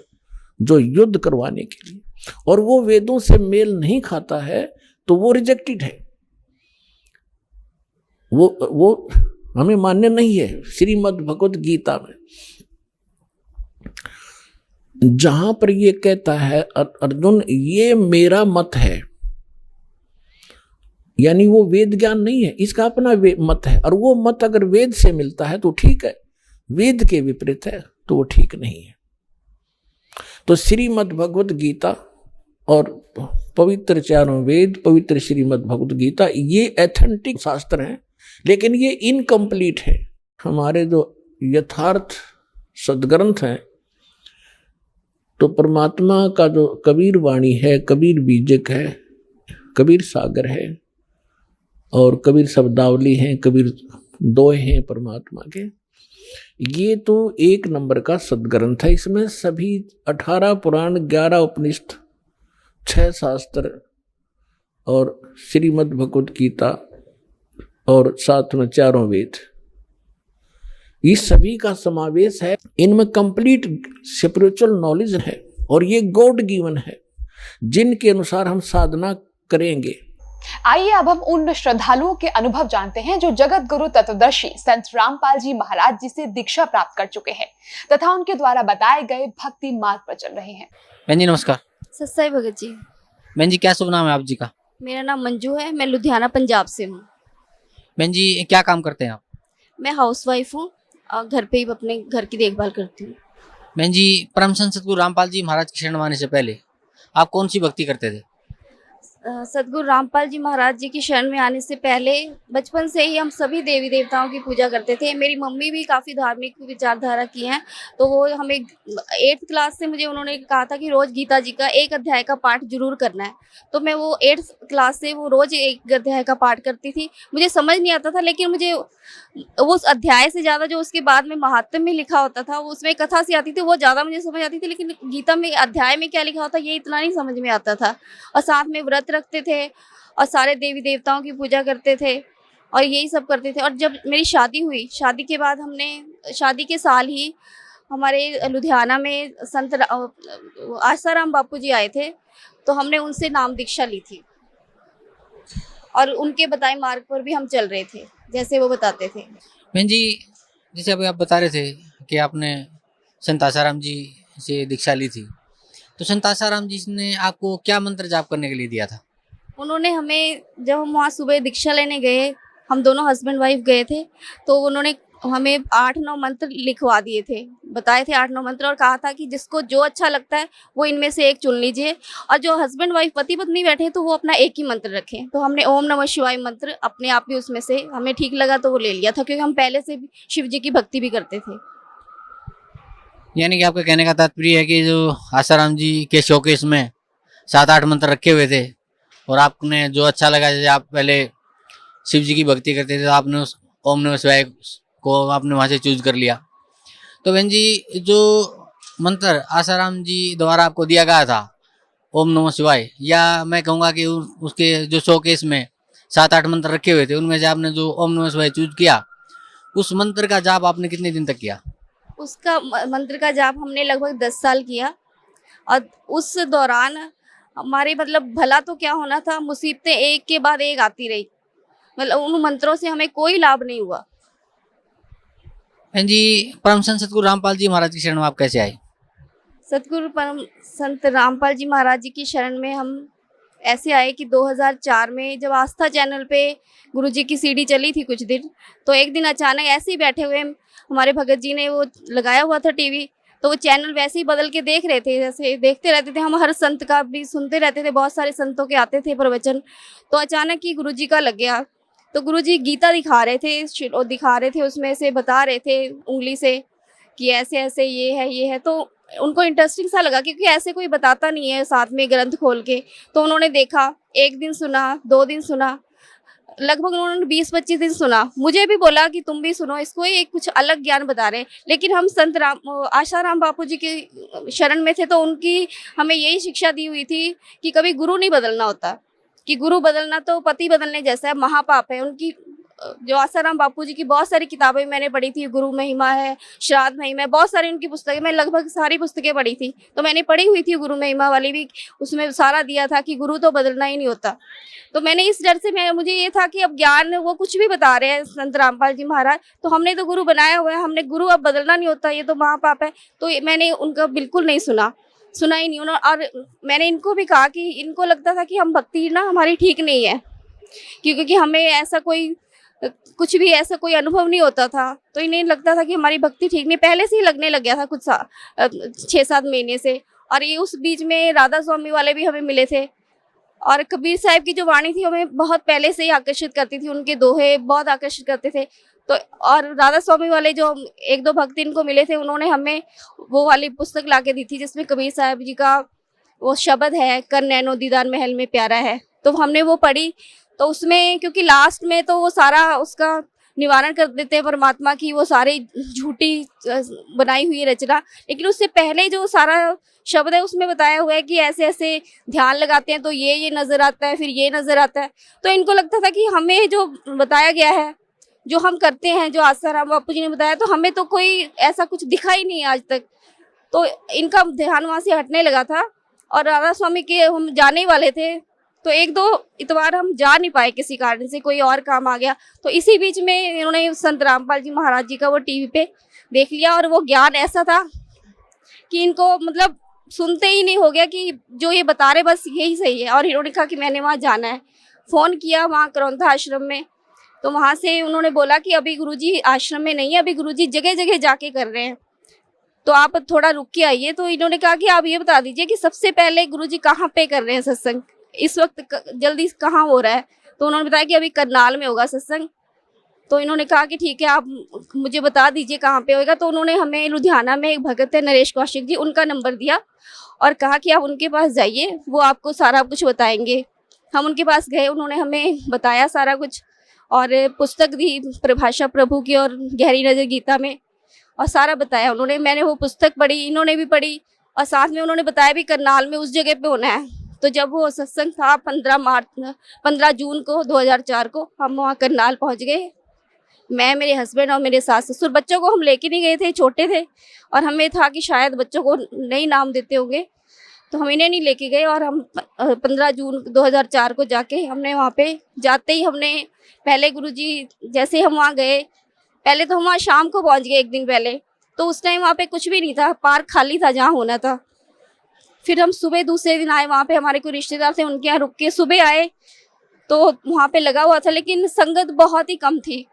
Speaker 3: जो युद्ध करवाने के लिए, और वो वेदों से मेल नहीं खाता है तो वो रिजेक्टेड है। वो हमें मान्य नहीं है। श्रीमद् भगवत गीता में जहां पर ये कहता है अर्जुन ये मेरा मत है, यानी वो वेद ज्ञान नहीं है, इसका अपना मत है। और वो मत अगर वेद से मिलता है तो ठीक है, वेद के विपरीत है तो वो ठीक नहीं है। तो श्रीमद् भगवत गीता और पवित्र चारों वेद, पवित्र श्रीमद् भगवत गीता, ये एथेंटिक शास्त्र हैं, लेकिन ये इनकम्प्लीट है। हमारे जो यथार्थ सदग्रंथ हैं, तो परमात्मा का जो कबीर वाणी है, कबीर बीजक है, कबीर सागर है और कबीर शब्दावली है, कबीर दोहे हैं परमात्मा के। ये तो एक नंबर का सदग्रंथ है। इसमें सभी 18 पुराण, 11 उपनिषद, 6 शास्त्र और श्रीमद् भगवत गीता और साथ में चारों वेद, इस सभी का समावेश है। इनमें कंप्लीट स्पिरिचुअल नॉलेज है और ये गॉड गिवन है, जिनके अनुसार हम साधना करेंगे।
Speaker 2: आइए अब हम उन श्रद्धालुओं के अनुभव जानते हैं जो जगत गुरु तत्वदर्शी संत रामपाल जी महाराज जी से दीक्षा प्राप्त कर चुके हैं तथा उनके द्वारा बताए गए भक्ति मार्ग पर चल रहे हैं।
Speaker 4: बहन जी नमस्कार।
Speaker 5: सत्साई भगत जी।
Speaker 4: बहन जी क्या शुभ नाम है आप जी का?
Speaker 5: मेरा नाम मंजू है, मैं लुधियाना पंजाब से हूँ।
Speaker 4: बहन जी क्या काम करते हैं आप?
Speaker 5: मैं हाउसवाइफ हूँ और घर पे ही अपने घर की देखभाल करती हूँ।
Speaker 4: बहन जी परम संत सतगुरु रामपाल जी महाराज की शरण में आने से पहले आप कौन सी भक्ति करते थे?
Speaker 5: सतगुरु रामपाल जी महाराज जी की शरण में आने से पहले बचपन से ही हम सभी देवी देवताओं की पूजा करते थे। मेरी मम्मी भी काफ़ी धार्मिक विचारधारा की हैं, तो वो हमें 8th क्लास से मुझे उन्होंने कहा था कि रोज़ गीता जी का एक अध्याय का पाठ जरूर करना है। तो मैं वो 8th क्लास से वो रोज़ एक अध्याय का पाठ करती थी। मुझे समझ नहीं आता था, लेकिन मुझे उस अध्याय से ज़्यादा जो उसके बाद में महात्म्य में लिखा होता था, उसमें कथा सी आती थी, वो ज़्यादा मुझे समझ आती थी। लेकिन गीता में अध्याय में क्या लिखा होता ये इतना नहीं समझ में आता था। और साथ में व्रत रखते थे और सारे देवी देवताओं की पूजा करते थे और यही सब करते थे। और जब मेरी शादी हुई, शादी के बाद हमने शादी के साल ही हमारे लुधियाना में संत आसाराम बापू जी आए थे, तो हमने उनसे नाम दीक्षा ली थी और उनके बताए मार्ग पर भी हम चल रहे थे जैसे वो बताते थे।
Speaker 4: बहन जी जैसे अभी आप बता रहे थे कि आपने संत आसाराम जी से दीक्षा ली थी, तो संत आसाराम जी ने आपको क्या मंत्र जाप करने के लिए दिया था?
Speaker 5: उन्होंने हमें, जब हम वहाँ सुबह दीक्षा लेने गए, हम दोनों हस्बैंड वाइफ गए थे, तो उन्होंने हमें 8-9 मंत्र लिखवा दिए थे, बताए थे 8-9 मंत्र, और कहा था कि जिसको जो अच्छा लगता है वो इनमें से एक चुन लीजिए, और जो हस्बैंड वाइफ पति पत्नी बैठे तो वो अपना एक ही मंत्र रखें। तो हमने ओम नमः शिवाय मंत्र अपने आप ही उसमें से हमें ठीक लगा तो वो ले लिया था, क्योंकि हम पहले से भी शिव जी की भक्ति भी करते थे।
Speaker 4: यानी कि आपका कहने का तात्पर्य है कि जो आसाराम जी के शोकेस में 7-8 मंत्र रखे हुए थे और आपने जो अच्छा लगा, जैसे आप पहले शिव जी की भक्ति करते थे तो आपने उस ओम नमः शिवाय को आपने वहाँ से चूज कर लिया। तो बहन जी जो मंत्र आसाराम जी द्वारा आपको दिया गया था ओम नमः शिवाय, या मैं कहूँगा कि उसके जो शोकेस में 7-8 मंत्र रखे हुए थे उनमें से आपने जो ओम नमः शिवाय चूज किया, उस मंत्र का जाप आपने कितने दिन तक किया?
Speaker 5: उसका मंत्र का जाप हमने लगभग 10 साल किया, और उस दौरान हमारे मतलब भला तो क्या होना था, मुसीबतें एक के बाद एक आती रही। मतलब उन मंत्रों से हमें कोई लाभ नहीं हुआ।
Speaker 4: जी परम संत सतगुरु रामपाल जी महाराज की शरण में आप कैसे आए?
Speaker 5: सतगुरु परम संत रामपाल जी महाराज जी की शरण में हम ऐसे आए कि 2004 में जब आस्था चैनल पे गुरु जी की सीडी चली थी कुछ दिन, तो एक दिन अचानक ऐसे ही बैठे हुए हमारे भगत जी ने वो लगाया हुआ था टीवी, तो वो चैनल वैसे ही बदल के देख रहे थे, जैसे देखते रहते थे। हम हर संत का भी सुनते रहते थे, बहुत सारे संतों के आते थे प्रवचन, तो अचानक ही गुरु जी का लग गया तो गुरुजी गीता दिखा रहे थे उसमें से बता रहे थे उंगली से कि ऐसे ऐसे ये है। तो उनको इंटरेस्टिंग सा लगा क्योंकि ऐसे कोई बताता नहीं है साथ में ग्रंथ खोल के। तो उन्होंने देखा, एक दिन सुना, 2 दिन सुना, लगभग उन्होंने 20-25 दिन सुना। मुझे भी बोला कि तुम भी सुनो इसको, ये कुछ अलग ज्ञान बता रहे हैं। लेकिन हम संत आशाराम बापू जी के शरण में थे तो उनकी हमें यही शिक्षा दी हुई थी कि कभी गुरु नहीं बदलना होता, कि गुरु बदलना तो पति बदलने जैसा है, महापाप है। उनकी जो आसाराम बापू जी की बहुत सारी किताबें मैंने पढ़ी थी, गुरु महिमा है, श्राद्ध महिमा है, बहुत सारी उनकी पुस्तकें, मैं लगभग सारी पुस्तकें पढ़ी थी। तो मैंने पढ़ी हुई थी गुरु महिमा वाली भी, उसमें सारा दिया था कि गुरु तो बदलना ही नहीं होता। तो मैंने इस डर से मुझे ये था कि अब ज्ञान वो कुछ भी बता रहे हैं संत रामपाल जी महाराज, तो हमने तो गुरु बनाया हुआ है, हमने गुरु अब बदलना नहीं होता, ये तो महापाप है। तो मैंने उनका बिल्कुल नहीं सुना ही नहीं। और मैंने इनको भी कहा कि इनको लगता था कि हम भक्ति ना हमारी ठीक नहीं है, क्योंकि हमें ऐसा कोई कुछ भी ऐसा कोई अनुभव नहीं होता था। तो इन्हें लगता था कि हमारी भक्ति ठीक नहीं, पहले से ही लगने लग गया था कुछ 6-7 महीने से। और ये उस बीच में राधा स्वामी वाले भी हमें मिले थे, और कबीर साहब की जो वाणी थी हमें बहुत पहले से ही आकर्षित करती थी, उनके दोहे बहुत आकर्षित करते थे। तो और राधा स्वामी वाले जो 1-2 भक्त इनको मिले थे, उन्होंने हमें वो वाली पुस्तक ला के दी थी जिसमें कबीर साहब जी का वो शब्द है, कर नैनो दीदार महल में प्यारा है। तो हमने वो पढ़ी। तो उसमें क्योंकि लास्ट में तो वो सारा उसका निवारण कर देते हैं परमात्मा की, वो सारी झूठी बनाई हुई रचना, लेकिन उससे पहले जो सारा शब्द है उसमें बताया हुआ है कि ऐसे ऐसे ध्यान लगाते हैं तो ये नजर आता है, फिर ये नजर आता है। तो इनको लगता था कि हमें जो बताया गया है, जो हम करते हैं, जो आसाराम बापू जी ने बताया, तो हमें तो कोई ऐसा कुछ दिखा ही नहीं आज तक। तो इनका ध्यान वहाँ से हटने लगा था। और राधा स्वामी के हम जाने वाले थे, तो 1-2 इतवार हम जा नहीं पाए, किसी कारण से कोई और काम आ गया। तो इसी बीच में इन्होंने संत रामपाल जी महाराज जी का वो टीवी पे देख लिया, और वो ज्ञान ऐसा था कि इनको मतलब सुनते ही नहीं हो गया कि जो ये बता रहे बस यही सही है। और इन्होंने कहा कि मैंने वहाँ जाना है। फ़ोन किया वहाँ करौंथा आश्रम में, तो वहाँ से उन्होंने बोला कि अभी गुरुजी आश्रम में नहीं है, अभी गुरुजी जगह जगह जाके कर रहे हैं, तो आप थोड़ा रुक के आइए। तो इन्होंने कहा कि आप ये बता दीजिए कि सबसे पहले गुरुजी कहाँ पे कर रहे हैं सत्संग, इस वक्त जल्दी कहाँ हो रहा है। तो उन्होंने बताया कि अभी करनाल में होगा सत्संग। तो इन्होंने कहा कि ठीक है, आप मुझे बता दीजिए कहाँ पे होगा। तो उन्होंने हमें लुधियाना में एक भगत है नरेश कौशिक जी, उनका नंबर दिया और कहा कि आप उनके पास जाइए, वो आपको सारा कुछ बताएंगे। हम उनके पास गए, उन्होंने हमें बताया सारा कुछ, और पुस्तक दी प्रभाषा प्रभु की और गहरी नजर गीता में, और सारा बताया उन्होंने। मैंने वो पुस्तक पढ़ी, इन्होंने भी पढ़ी, और साथ में उन्होंने बताया भी करनाल में उस जगह पे होना है। तो जब वो सत्संग था 15 जून को 2004 को हम वहाँ करनाल पहुँच गए। मैं, मेरे हस्बैंड और मेरे सास ससुर। बच्चों को हम लेके नहीं गए थे, छोटे थे, और हमें था कि शायद बच्चों को नहीं नाम देते होंगे, तो हम इन्हें नहीं लेके गए। और हम 15 जून 2004 को जाके हमने वहाँ पे जाते ही हमने पहले गुरुजी, जैसे हम वहाँ गए, पहले तो हम वहाँ शाम को पहुँच गए एक दिन पहले। तो उस टाइम वहाँ पे कुछ भी नहीं था, पार्क खाली था जहाँ होना था। फिर हम सुबह दूसरे दिन आए, वहाँ पे हमारे कोई रिश्तेदार थे, उनके यहाँ रुक के सुबह आए, तो वहाँ पे लगा हुआ था, लेकिन संगत बहुत ही कम थी।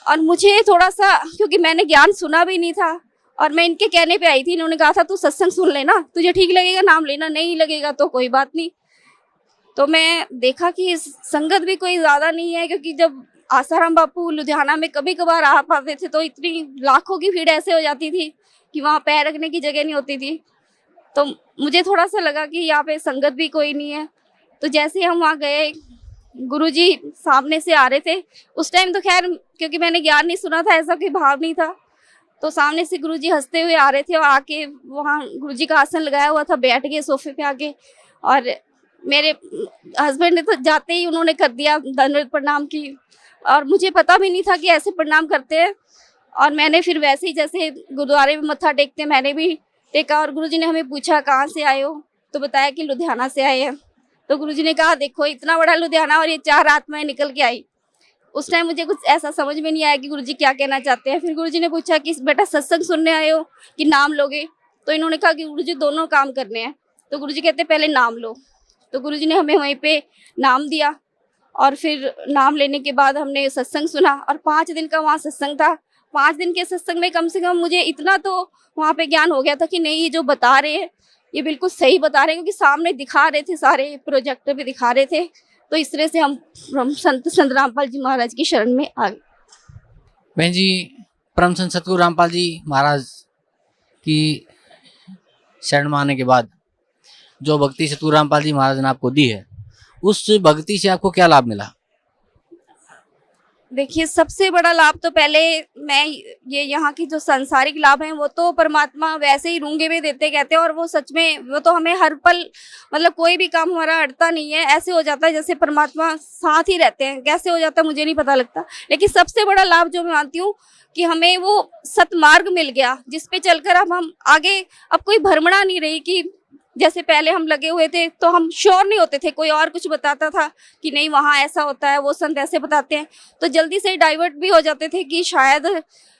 Speaker 5: और मुझे थोड़ा सा, क्योंकि मैंने ज्ञान सुना भी नहीं था, और मैं इनके कहने पे आई थी, इन्होंने कहा था तू सत्संग सुन लेना, तुझे ठीक लगेगा नाम लेना, नहीं लगेगा तो कोई बात नहीं। तो मैं देखा कि संगत भी कोई ज़्यादा नहीं है, क्योंकि जब आसाराम बापू लुधियाना में कभी कभार आ पाते थे तो इतनी लाखों की भीड़ ऐसे हो जाती थी कि वहाँ पैर रखने की जगह नहीं होती थी। तो मुझे थोड़ा सा लगा कि यहाँ पे संगत भी कोई नहीं है। तो जैसे हम वहाँ गए, गुरुजी सामने से आ रहे थे। उस टाइम तो खैर क्योंकि मैंने ज्ञान नहीं सुना था, ऐसा कोई भाव नहीं था, तो सामने से गुरुजी हंसते हुए आ रहे थे, और आके वहाँ गुरुजी का आसन लगाया हुआ था, बैठ गए सोफे पे आके। और मेरे हस्बैंड ने तो जाते ही उन्होंने कर दिया दंडवत प्रणाम की, और मुझे पता भी नहीं था कि ऐसे प्रणाम करते हैं। और मैंने फिर वैसे ही जैसे गुरुद्वारे में मत्था टेकते मैंने भी टेका। और गुरुजी ने हमें पूछा कहाँ से आए हो, तो बताया कि लुधियाना से आए हैं। तो गुरुजी ने कहा देखो इतना बड़ा लुधियाना और ये 4 आत्माएं निकल के आई। उस टाइम मुझे कुछ ऐसा समझ में नहीं आया कि गुरुजी क्या कहना चाहते हैं। फिर गुरुजी ने पूछा कि बेटा सत्संग सुनने आए हो कि नाम लोगे, तो इन्होंने कहा कि गुरुजी दोनों काम करने हैं। तो गुरुजी कहते पहले नाम लो। तो गुरुजी ने हमें वहीं पे नाम दिया, और फिर नाम लेने के बाद हमने सत्संग सुना, और 5 दिन का वहाँ सत्संग था। 5 दिन के सत्संग में कम से कम मुझे इतना तो वहाँ पे ज्ञान हो गया था कि नहीं, ये जो बता रहे हैं ये बिल्कुल सही बता रहे हैं, क्योंकि सामने दिखा रहे थे, सारे प्रोजेक्टर पे दिखा रहे थे। तो इस तरह से हम संत रामपाल जी महाराज की शरण में आ गए।
Speaker 4: बहन जी, परम संत सतगुरु रामपाल जी महाराज की शरण में आने के बाद जो भक्ति सतगुरु रामपाल जी महाराज ने आपको दी है, उस भक्ति से आपको क्या लाभ मिला?
Speaker 5: देखिए, सबसे बड़ा लाभ तो पहले मैं ये यहाँ की जो सांसारिक लाभ हैं वो तो परमात्मा वैसे ही रूंगे में देते कहते हैं, और वो सच में वो तो हमें हर पल मतलब कोई भी काम हमारा अड़ता नहीं है, ऐसे हो जाता है जैसे परमात्मा साथ ही रहते हैं। कैसे हो जाता है मुझे नहीं पता लगता, लेकिन सबसे बड़ा लाभ जो मैं मानती हूँ कि हमें वो सतमार्ग मिल गया जिस पे चलकर अब हम आगे, अब कोई भ्रमणा नहीं रही कि जैसे पहले हम लगे हुए थे तो हम श्योर नहीं होते थे, कोई और कुछ बताता था कि नहीं वहाँ ऐसा होता है, वो संत ऐसे बताते हैं, तो जल्दी से डाइवर्ट भी हो जाते थे कि शायद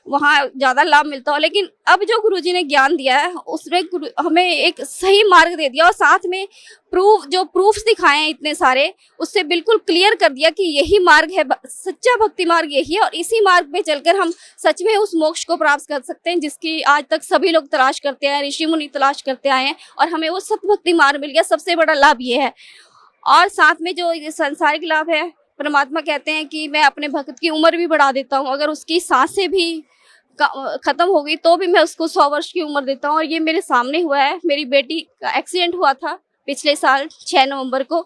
Speaker 5: वहाँ ज़्यादा लाभ मिलता हो। लेकिन अब जो गुरुजी ने ज्ञान दिया है उसने हमें एक सही मार्ग दे दिया, और साथ में प्रूफ्स दिखाए हैं इतने सारे, उससे बिल्कुल क्लियर कर दिया कि यही मार्ग है, सच्चा भक्ति मार्ग यही है, और इसी मार्ग पे चलकर हम सच में उस मोक्ष को प्राप्त कर सकते हैं जिसकी आज तक सभी लोग तलाश करते हैं, ऋषि मुनि तलाश करते आए हैं, और हमें वो सत भक्ति मार्ग मिल गया। सबसे बड़ा लाभ ये है। और साथ में जो ये सांसारिक लाभ है, परमात्मा कहते हैं कि मैं अपने भक्त की उम्र भी बढ़ा देता हूँ, अगर उसकी सांसें भी खत्म हो गई तो भी मैं उसको 100 वर्ष की उम्र देता हूँ। और ये मेरे सामने हुआ है। मेरी बेटी का एक्सीडेंट हुआ था पिछले साल 6 नवंबर को,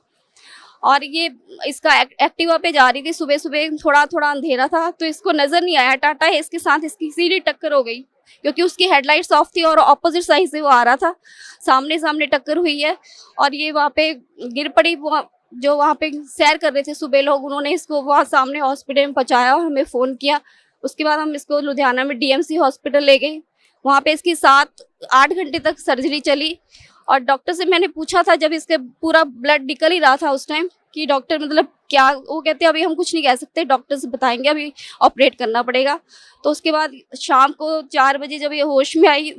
Speaker 5: और ये इसका एक्टिवा पे जा रही थी, सुबह सुबह थोड़ा थोड़ा अंधेरा था तो इसको नजर नहीं आया, टाटा है इसके साथ इसकी सीधी टक्कर हो गई क्योंकि उसकी हेडलाइट्स ऑफ थी और ऑपोजिट साइड से वो आ रहा था, सामने सामने टक्कर हुई है और ये वहाँ पे गिर पड़ी। जो वहाँ पे सैर कर रहे थे सुबह लोग, उन्होंने इसको वहाँ सामने हॉस्पिटल में पहुँचाया और हमें फ़ोन किया। उसके बाद हम इसको लुधियाना में डीएमसी हॉस्पिटल ले गए। वहाँ पे इसकी 7-8 घंटे तक सर्जरी चली, और डॉक्टर से मैंने पूछा था जब इसके पूरा ब्लड निकल ही रहा था उस टाइम कि डॉक्टर मतलब क्या, वो कहते हैं अभी हम कुछ नहीं कह सकते, डॉक्टर से बताएंगे, अभी ऑपरेट करना पड़ेगा। तो उसके बाद शाम को 4 बजे जब ये होश में आई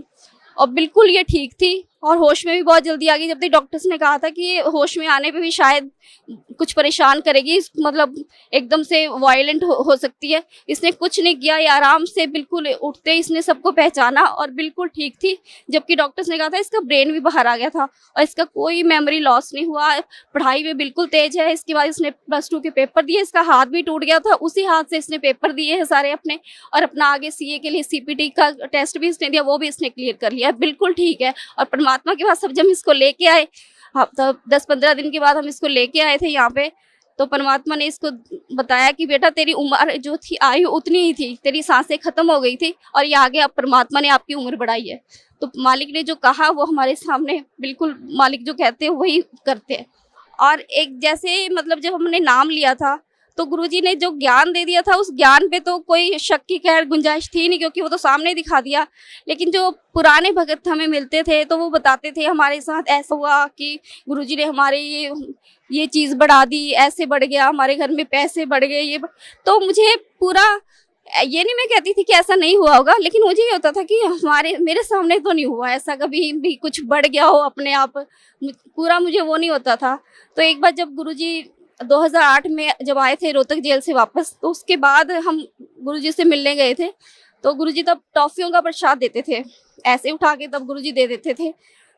Speaker 5: और बिल्कुल ये ठीक थी और होश में भी बहुत जल्दी आ गई, जब तक डॉक्टर्स ने कहा था कि ये होश में आने पे भी शायद कुछ परेशान करेगी, मतलब एकदम से वायलेंट हो सकती है। इसने कुछ नहीं किया, ये आराम से बिल्कुल उठते इसने सबको पहचाना और बिल्कुल ठीक थी। जबकि डॉक्टर्स ने कहा था इसका ब्रेन भी बाहर आ गया था और इसका कोई मेमोरी लॉस नहीं हुआ, पढ़ाई में बिल्कुल तेज है। इसके बाद इसने +2 के पेपर दिए, इसका हाथ भी टूट गया था, उसी हाथ से इसने पेपर दिए हैं सारे अपने, और अपना आगे CA के लिए CPT का टेस्ट भी इसने दिया, वो भी इसने क्लियर कर लिया, बिल्कुल ठीक है। और परमात्मा के पास सब जब इसको लेके आए, तो 10-15 दिन के बाद हम इसको लेके आए थे यहाँ पे, तो परमात्मा ने इसको बताया कि बेटा तेरी उम्र जो थी आयु उतनी ही थी, तेरी सांसें खत्म हो गई थी और ये आगे अब परमात्मा ने आपकी उम्र बढ़ाई है। तो मालिक ने जो कहा वो हमारे सामने बिल्कुल मालिक जो कहते हैं वही करते हैं। और एक जैसे मतलब जब हमने नाम लिया था तो गुरुजी ने जो ज्ञान दे दिया था, उस ज्ञान पे तो कोई शक की खैर गुंजाइश थी नहीं, क्योंकि वो तो सामने दिखा दिया। लेकिन जो पुराने भगत हमें मिलते थे तो वो बताते थे हमारे साथ ऐसा हुआ कि गुरुजी ने हमारे ये चीज़ बढ़ा दी, ऐसे बढ़ गया, हमारे घर में पैसे बढ़ गए, ये तो मुझे पूरा, ये नहीं मैं कहती थी कि ऐसा नहीं हुआ होगा, लेकिन मुझे ये होता था कि मेरे सामने तो नहीं हुआ ऐसा, कभी भी कुछ बढ़ गया हो अपने आप, पूरा मुझे वो नहीं होता था। तो एक बार जब गुरुजी 2008 में जब आए थे रोहतक जेल से वापस, तो उसके बाद हम गुरुजी से मिलने गए थे। तो गुरुजी तब टॉफियों का प्रसाद देते थे, ऐसे उठा के तब गुरुजी दे देते थे।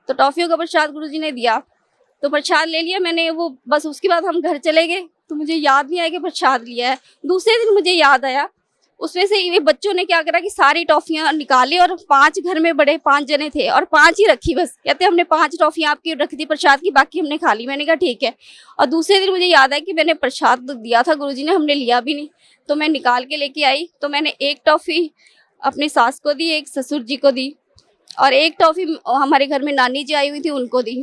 Speaker 5: तो टॉफियों का प्रसाद गुरुजी ने दिया, तो प्रसाद ले लिया मैंने, वो बस उसके बाद हम घर चले गए। तो मुझे याद नहीं आया कि प्रसाद लिया है। दूसरे दिन मुझे याद आया, उसमें से ये बच्चों ने क्या करा कि सारी टॉफियाँ निकाली और 5 घर में बड़े 5 जने थे और 5 ही रखी बस। कहते हमने 5 टॉफियाँ आपकी रख दी प्रसाद की, बाकी हमने खा ली। मैंने कहा ठीक है। और दूसरे दिन मुझे याद आया कि मैंने प्रसाद दिया था गुरुजी ने, हमने लिया भी नहीं। तो मैं निकाल के लेके आई, तो मैंने 1 टॉफी अपनी सास को दी, 1 ससुर जी को दी, और 1 टॉफी हमारे घर में नानी जी आई हुई थी उनको दी,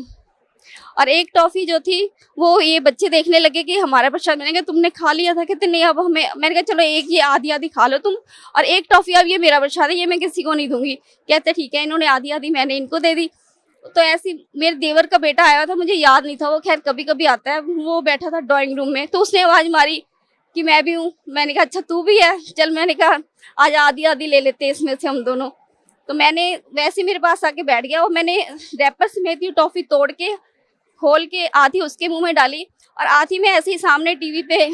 Speaker 5: और 1 टॉफी जो थी वो ये बच्चे देखने लगे कि हमारा प्रसाद। मैंने कहा तुमने खा लिया था, कहते नहीं अब हमें, मैंने कहा चलो 1 ये आधी खा लो तुम, और 1 टॉफी अब ये मेरा प्रसाद है, ये मैं किसी को नहीं दूंगी। कहते ठीक है। इन्होंने आधी मैंने इनको दे दी। तो ऐसी मेरे देवर का बेटा आया था, मुझे याद नहीं था, वो खैर कभी कभी आता है, वो बैठा था ड्राइंग रूम में, तो उसने आवाज़ मारी कि मैं भी हूँ। मैंने कहा अच्छा तू भी है, चल। मैंने कहा आज आधी ले लेते इसमें से हम दोनों। तो मैंने वैसे मेरे पास आके बैठ गया और मैंने रैपर समेत ही टॉफी तोड़ के खोल के आधी उसके मुंह में डाली, और आधी में ऐसे ही सामने टीवी पे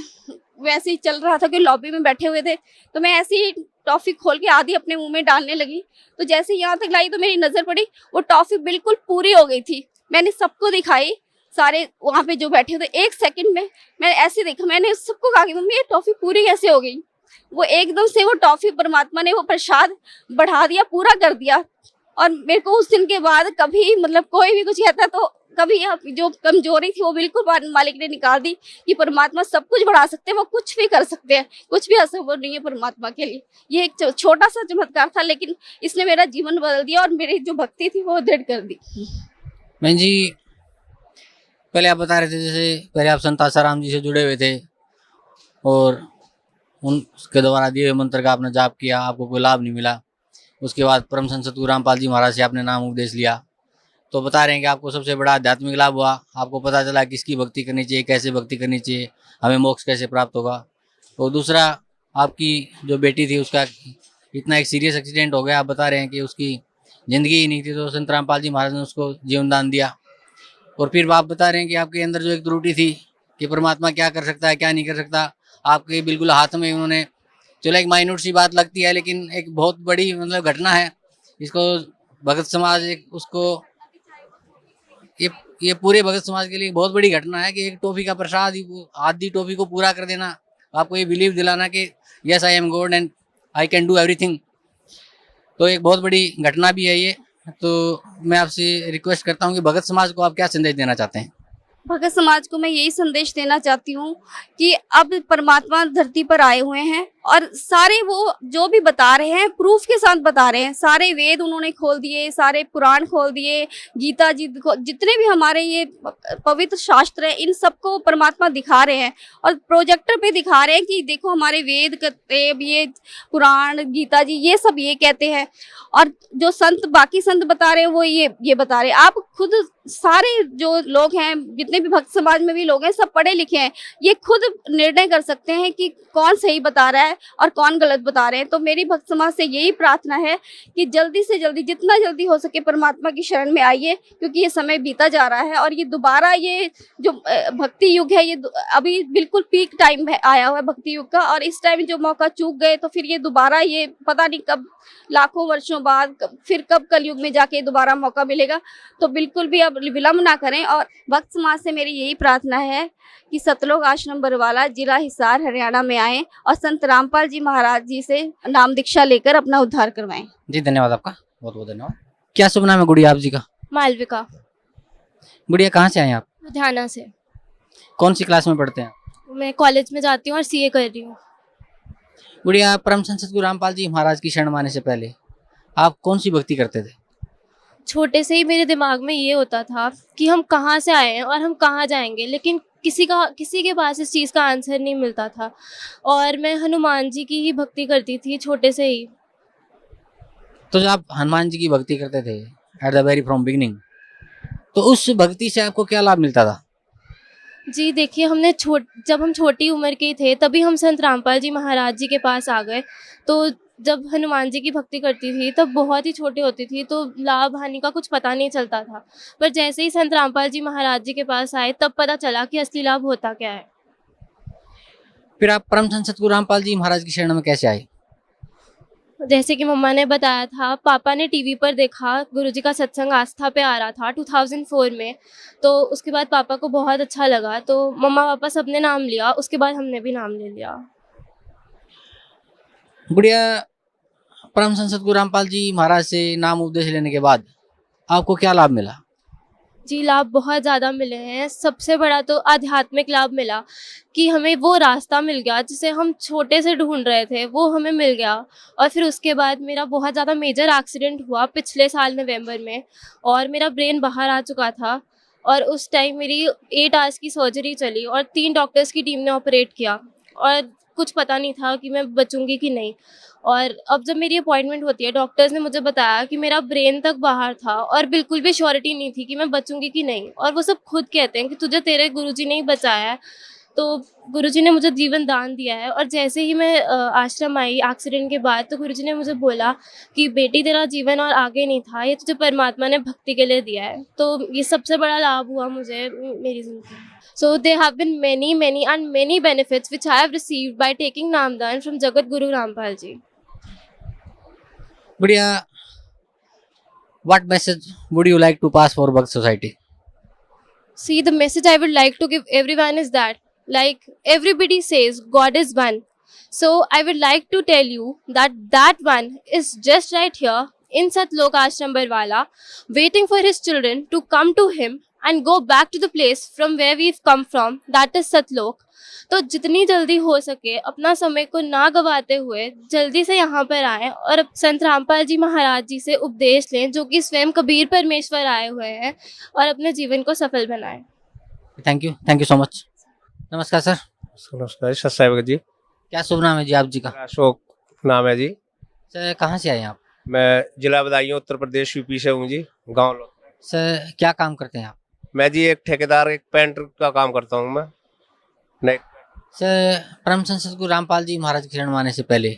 Speaker 5: वैसे ही चल रहा था कि लॉबी में बैठे हुए थे, तो मैं ऐसे ही टॉफी खोल के आधी अपने मुंह में डालने लगी। तो जैसे यहाँ तक लाई तो मेरी नज़र पड़ी, वो टॉफी बिल्कुल पूरी हो गई थी। मैंने सबको दिखाई, सारे वहाँ पे जो बैठे थे, 1 सेकंड में मैंने ऐसे देखा, मैंने सबको कहा कि मम्मी ये टॉफी पूरी कैसे हो गई। वो एकदम से वो टॉफी परमात्मा ने वो प्रसाद बढ़ा दिया, पूरा कर दिया। और मेरे को उस दिन के बाद कभी मतलब कोई भी कुछ कहता तो कभी जो कमजोरी थी वो बिल्कुल मालिक ने निकाल दी कि परमात्मा सब कुछ बढ़ा सकते हैं, वो कुछ भी कर सकते हैं, कुछ भी असंभव नहीं है परमात्मा के लिए। ये एक छोटा सा चमत्कार था, लेकिन इसने मेरा जीवन बदल दिया और मेरी जो भक्ति थी वो दृढ़ कर दी।
Speaker 4: बहन जी, पहले आप बता रहे थे जैसे पहले आप संत आसाराम जी से जुड़े हुए थे और उनके द्वारा दिए हुए मंत्र का आपने जाप किया, आपको कोई लाभ नहीं मिला। उसके बाद परम संत सतगुरु रामपाल जी महाराज से आपने नाम उपदेश लिया, तो बता रहे हैं कि आपको सबसे बड़ा आध्यात्मिक लाभ हुआ। आपको पता चला किसकी भक्ति करनी चाहिए, कैसे भक्ति करनी चाहिए, हमें मोक्ष कैसे प्राप्त होगा। और दूसरा, आपकी जो बेटी थी उसका इतना एक सीरियस एक्सीडेंट हो गया, आप बता रहे हैं कि उसकी ज़िंदगी ही नहीं थी, तो संत रामपाल जी महाराज ने उसको जीवन दान दिया। और फिर आप बता रहे हैं कि आपके अंदर जो एक त्रुटि थी कि परमात्मा क्या कर सकता है क्या नहीं कर सकता, आपके बिल्कुल हाथ में उन्होंने, चलो एक माइन्यूट सी बात लगती है लेकिन एक बहुत बड़ी मतलब घटना है। इसको भगत समाज एक उसको ये पूरे भगत समाज के लिए बहुत बड़ी घटना है कि एक टॉफी का प्रसाद आधी टॉफी को पूरा कर देना, आपको ये बिलीव दिलाना कि yes I am God and I can do everything. तो एक बहुत बड़ी घटना भी है ये। तो मैं आपसे रिक्वेस्ट करता हूँ कि भगत समाज को आप क्या संदेश देना चाहते हैं?
Speaker 5: भगत समाज को मैं यही संदेश देना चाहती हूँ कि अब परमात्मा धरती पर आए हुए हैं और सारे वो जो भी बता रहे हैं प्रूफ के साथ बता रहे हैं। सारे वेद उन्होंने खोल दिए, सारे पुराण खोल दिए, गीता जी जितने भी हमारे ये पवित्र शास्त्र हैं इन सबको परमात्मा दिखा रहे हैं और प्रोजेक्टर पे दिखा रहे हैं कि देखो हमारे वेद कहते, ये पुराण गीता जी ये सब ये कहते हैं। और जो संत बाकी संत बता रहे हैं वो ये बता रहे हैं। आप खुद सारे जो लोग हैं, जितने भी भक्त समाज में भी लोग हैं, सब पढ़े लिखे हैं, ये खुद निर्णय कर सकते हैं कि कौन सही बता रहा है और कौन गलत बता रहे हैं। तो मेरी भक्त समाज से यही प्रार्थना है कि जल्दी से जल्दी जितना जल्दी हो सके परमात्मा की शरण में आइए, क्योंकि ये समय बीता जा रहा है और ये दोबारा ये जो भक्ति युग है ये अभी बिल्कुल पीक टाइम आया हुआ है भक्ति युग का। और इस टाइम जो मौका चूक गए तो फिर ये दोबारा ये पता नहीं कब, लाखों वर्षों बाद फिर कब कलयुग में जाके दोबारा मौका मिलेगा। तो बिल्कुल भी अब विलम्ब ना करें। और भक्त समाज से मेरी यही प्रार्थना है कि सतलोक आश्रम बरवाला, जिला हिसार, हरियाणा में आएं और संत रामपाल जी महाराज जी से नाम दीक्षा लेकर अपना उद्धार करवाएं।
Speaker 4: जी धन्यवाद आपका, बहुत बहुत धन्यवाद। क्या शुभ नाम है गुड़िया आप जी का?
Speaker 6: मालविका।
Speaker 4: गुड़िया कहाँ से आए आप?
Speaker 6: लुधियाना से।
Speaker 4: कौन सी क्लास में पढ़ते हैं?
Speaker 6: मैं कॉलेज में जाती हूँ और सीए कर रही हूँ।
Speaker 4: गुड़िया, परम संत सतगुरु रामपाल जी महाराज की शरण माने से पहले आप कौन सी भक्ति करते थे?
Speaker 6: छोटे से ही मेरे दिमाग में ये होता था कि हम कहाँ से आए हैं और हम कहाँ जाएंगे, लेकिन किसी के पास इस चीज़ का आंसर नहीं मिलता था। और मैं हनुमान जी की ही भक्ति करती थी छोटे से ही।
Speaker 4: तो जब आप हनुमान जी की भक्ति करते थे at the very from beginning, तो उस भक्ति से आपको क्या लाभ मिलता था?
Speaker 6: जी देखिए, जब हम छोटी उम्र के थे तभी हम संत रामपाल जी महाराज जी के पास आ गए। तो जब हनुमान जी की भक्ति करती थी तब बहुत ही छोटी होती थी, तो लाभ हानि का कुछ पता नहीं चलता था। पर जैसे ही संत रामपाल जी महाराज जी के पास आए तब पता चला कि असली लाभ होता क्या है।
Speaker 4: फिर आप परम संत सतगुरु रामपाल जी महाराज की शरण में कैसे आए?
Speaker 6: जैसे कि मम्मा ने बताया था, पापा ने टीवी पर देखा, गुरुजी का सत्संग आस्था पे आ रहा था 2004 में। तो उसके बाद पापा को बहुत अच्छा लगा, तो मम्मा पापा सबने नाम लिया, उसके बाद हमने भी नाम ले लिया।
Speaker 4: गुड़िया, परम संत सतगुरु रामपाल जी महाराज से नाम उपदेश लेने के बाद आपको क्या लाभ मिला?
Speaker 6: जी लाभ बहुत ज़्यादा मिले हैं। सबसे बड़ा तो आध्यात्मिक लाभ मिला कि हमें वो रास्ता मिल गया जिसे हम छोटे से ढूंढ रहे थे, वो हमें मिल गया। और फिर उसके बाद मेरा बहुत ज़्यादा मेजर एक्सीडेंट हुआ पिछले साल नवंबर में और मेरा ब्रेन बाहर आ चुका था। और उस टाइम मेरी 8 आवर्स की सर्जरी चली और 3 डॉक्टर्स की टीम ने ऑपरेट किया और कुछ पता नहीं था कि मैं बचूंगी कि नहीं। और अब जब मेरी अपॉइंटमेंट होती है, डॉक्टर्स ने मुझे बताया कि मेरा ब्रेन तक बाहर था और बिल्कुल भी श्योरिटी नहीं थी कि मैं बचूंगी कि नहीं। और वो सब खुद कहते हैं कि तुझे तेरे गुरुजी ने ही बचाया है। तो गुरुजी ने मुझे जीवन दान दिया है। और जैसे ही मैं आश्रम आई एक्सीडेंट के बाद, तो गुरुजी ने मुझे बोला कि बेटी तेरा जीवन और आगे नहीं था, ये तुझे परमात्मा ने भक्ति के लिए दिया है। तो ये सबसे बड़ा लाभ हुआ मुझे मेरी जिंदगी में। So there have been many benefits which I have received by taking Namdan from Jagat Guru Rampal ji.
Speaker 4: Gudiya, what message would you like to pass for Bhakt society?
Speaker 6: See, the message I would like to give everyone is that, like everybody says, God is one. So I would like to tell you that that one is just right here in Satlok Ashram Barwala, waiting for his children to come to him and go back to the place from where we've come from, that is Satlok. तो जितनी जल्दी हो सके अपना समय को ना गवाते हुए जल्दी से यहाँ पर आएं और अब संत रामपाल जी महाराज जी से उपदेश लें, जो कि स्वयं कबीर परमेश्वर आए हुए हैं, और अपने जीवन को सफल बनाएं।
Speaker 4: Thank you so much. नमस्कार सर।
Speaker 7: नमस्कार सत साहिब जी।
Speaker 4: क्या शुभ नाम है जी आप जी का?
Speaker 7: अशोक नाम है जी।
Speaker 4: सर कहाँ से आए आप?
Speaker 7: मैं जिला बदायूं उत्तर प्रदेश यूपी से हूँ जी, गाँव।
Speaker 4: सर क्या काम करते हैं आप?
Speaker 7: मैं जी एक ठेकेदार, एक पेंटर का काम करता हूँ मैं। नहीं
Speaker 4: सर, परम संत सद्गुरु रामपाल जी महाराज के शरण में आने से पहले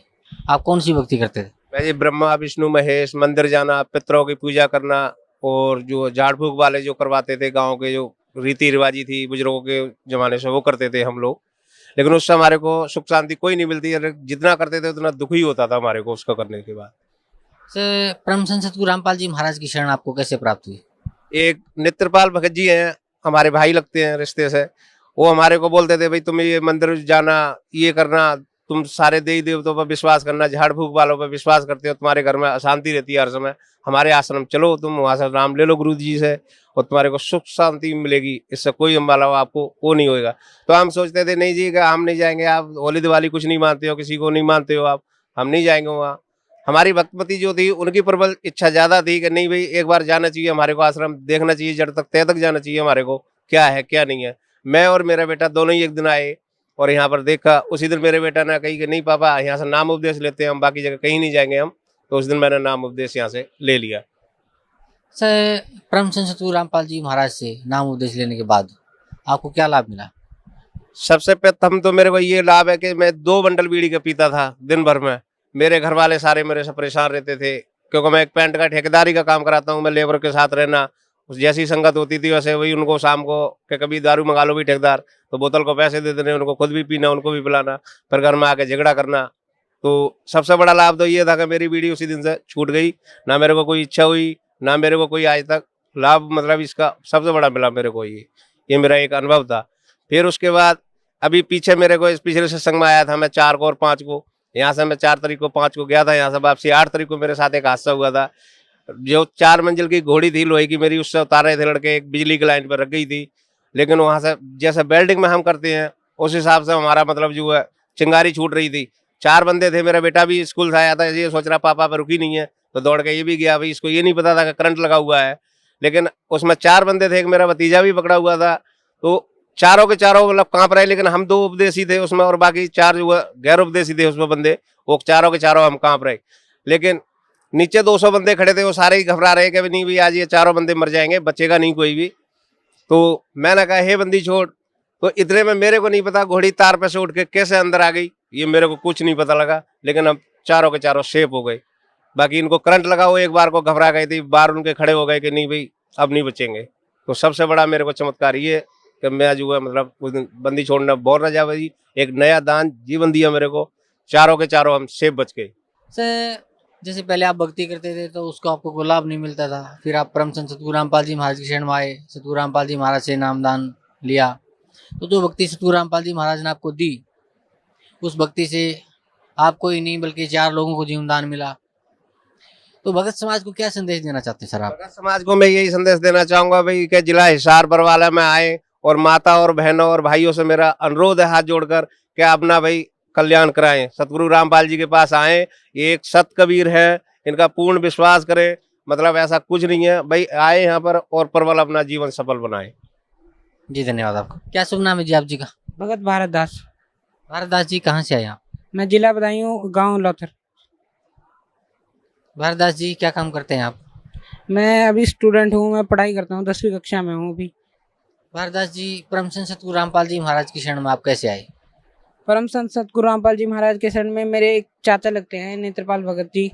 Speaker 4: आप कौन सी भक्ति करते थे?
Speaker 7: मैं जी ब्रह्मा विष्णु महेश, मंदिर जाना, पितरों की पूजा करना, और जो झाड़ फूक वाले जो करवाते थे गांव के, जो रीति रिवाजी थी बुजुर्गों के जमाने से, वो करते थे हम लोग। लेकिन उससे हमारे को सुख शांति कोई नहीं मिलती, जितना करते थे उतना दुख ही होता था हमारे को उसका करने के बाद।
Speaker 4: सर, परम संत सद्गुरु रामपाल जी महाराज की शरण आपको कैसे प्राप्त हुई?
Speaker 7: एक नेत्रपाल भगत जी हैं, हमारे भाई लगते हैं रिश्ते से। वो हमारे को बोलते थे भाई तुम ये मंदिर जाना, ये करना, तुम सारे देवी देवताओं पर विश्वास करना, झाड़ फूक वालों पर विश्वास करते हो, तुम्हारे घर में अशांति रहती है हर समय, हमारे आश्रम चलो, तुम वहाँ से नाम ले लो गुरु जी से और तुम्हारे को सुख शांति मिलेगी, इससे कोई अम्बाला आपको वो नहीं होएगा। तो हम सोचते थे नहीं जी कि हम नहीं जाएंगे, आप होली दिवाली कुछ नहीं मानते हो, किसी को नहीं मानते हो आप, हम नहीं जाएंगे वहाँ। हमारी भक्तमती जो थी उनकी प्रबल इच्छा ज्यादा थी कि नहीं भाई एक बार जाना चाहिए, हमारे को आश्रम देखना चाहिए, जड़ तक तय तक जाना चाहिए, हमारे को क्या है क्या नहीं है। मैं और मेरा बेटा दोनों ही एक दिन आए और यहाँ पर देखा। उसी दिन मेरे बेटा ने कही कि नहीं पापा यहाँ से नाम उपदेश लेते हैं, हम बाकी जगह कहीं नहीं जाएंगे हम। तो उस दिन मैंने नाम उपदेश यहाँ से ले लिया।
Speaker 4: सर, परम संत सद्गुरु रामपाल जी महाराज से नाम उपदेश लेने के बाद आपको क्या लाभ मिला?
Speaker 7: सबसे प्रथम तो मेरे को ये लाभ है कि मैं 2 बंडल बीड़ी का पीता था दिन भर में। मेरे घर वाले सारे मेरे से परेशान रहते थे, क्योंकि मैं एक पेंट का ठेकेदारी का काम कराता हूँ, मैं लेबर के साथ रहना, जैसी संगत होती थी वैसे वही उनको शाम को कि कभी दारू मंगा लो भी ठेकेदार, तो बोतल को पैसे दे देने, उनको खुद भी पीना, उनको भी पिलाना, फिर घर में आके झगड़ा करना। तो सबसे बड़ा लाभ तो ये था कि मेरी बीड़ी उसी दिन से छूट गई, ना मेरे को कोई इच्छा हुई, ना मेरे को कोई आज तक लाभ, मतलब इसका सबसे बड़ा मिला मेरे को ये मेरा एक अनुभव था। फिर उसके बाद अभी पीछे मेरे को इस पिछले सत्संग में आया था मैं 4 को और 5 को, यहाँ से मैं 4 तारीख को 5 को गया था, यहाँ से वापसी 8 तारीख को मेरे साथ एक हादसा हुआ था। जो 4 मंजिल की घोड़ी थी लोहे की मेरी, उससे उतार रहे थे लड़के, एक बिजली की लाइन पर रख गई थी। लेकिन वहां से जैसे वेल्डिंग में हम करते हैं उस हिसाब से हमारा मतलब जो है चिंगारी छूट रही थी। 4 बंदे थे, मेरा बेटा भी स्कूल से आया था, ये सोच रहा पापा पर रुकी नहीं है, तो दौड़ के ये भी गया। भाई इसको ये नहीं पता था कि करंट लगा हुआ है, लेकिन उसमें 4 बंदे थे, एक मेरा भतीजा भी पकड़ा हुआ था। तो चारों के चारों मतलब कांप रहे, लेकिन हम 2 उपदेशी थे उसमें और बाकी 4 जो गैर उपदेशी थे उसमें बंदे, वो चारों के चारों हम कांप रहे। लेकिन नीचे 200 बंदे खड़े थे, वो सारे ही घबरा रहे कि नहीं भाई आज ये 4 बंदे मर जाएंगे, बचेगा नहीं कोई भी। तो मैंने कहा हे बंदी छोड़। तो इतने में मेरे को नहीं पता घोड़ी तार पे से उठ के कैसे अंदर आ गई, ये मेरे को कुछ नहीं पता लगा। लेकिन हम चारों के चारों सेफ हो गए। बाकी इनको करंट लगा, वो एक बार को घबरा गई थी, बार उनके खड़े हो गए कि नहीं भाई अब नहीं बचेंगे। तो सबसे बड़ा मेरे को चमत्कार ये कि मैं जो है मतलब उस दिन बंदी छोड़ना बोल न जा भाई, एक नया दान जीवन दिया मेरे को, चारों के चारों हम सेफ बच गए।
Speaker 4: सर, जैसे पहले आप भक्ति करते थे तो उसको आपको कोई लाभ नहीं मिलता था, फिर आप परम संत सद्गुरु रामपाल जी महाराज की शरण में आए, सद्गुरु रामपाल जी महाराज से नामदान लिया, तो जो भक्ति सद्गुरु रामपाल जी महाराज ने आपको दी, उस भक्ति से आपको ही नहीं बल्कि 4 लोगों को जीवन दान मिला। तो भगत समाज को क्या संदेश देना चाहते हैं सर आप?
Speaker 7: भगत समाज को मैं यही संदेश देना चाहूंगा भाई कि जिला हिसार बरवाला में आए और माता और बहनों और भाइयों से मेरा अनुरोध है हाथ जोड़कर कि अपना भाई कल्याण कराएं, सतगुरु रामपाल जी के पास आए। ये एक सत कबीर है, इनका पूर्ण विश्वास करें, मतलब ऐसा कुछ नहीं है भाई, आए यहाँ पर और प्रबल अपना जीवन सफल बनाए।
Speaker 4: जी धन्यवाद आपका। क्या शुभ नाम है जी आप जी का?
Speaker 8: भगत भारत दास।
Speaker 4: भारत दास जी कहाँ से आए आप?
Speaker 8: मैं जिला बदायूं, गांव लौथर।
Speaker 4: भारत दास जी क्या काम करते हैं आप?
Speaker 8: मैं अभी स्टूडेंट हूँ, मैं पढ़ाई करता हूँ, 10वीं कक्षा में हूँ अभी।
Speaker 4: भारत दास जी, परम संत सद्गुरु रामपाल जी महाराज की शरण में आप कैसे आए?
Speaker 8: परम संत सतगुरु रामपाल जी महाराज के शरण में मेरे एक चाचा लगते हैं, नेत्रपाल भगत जी।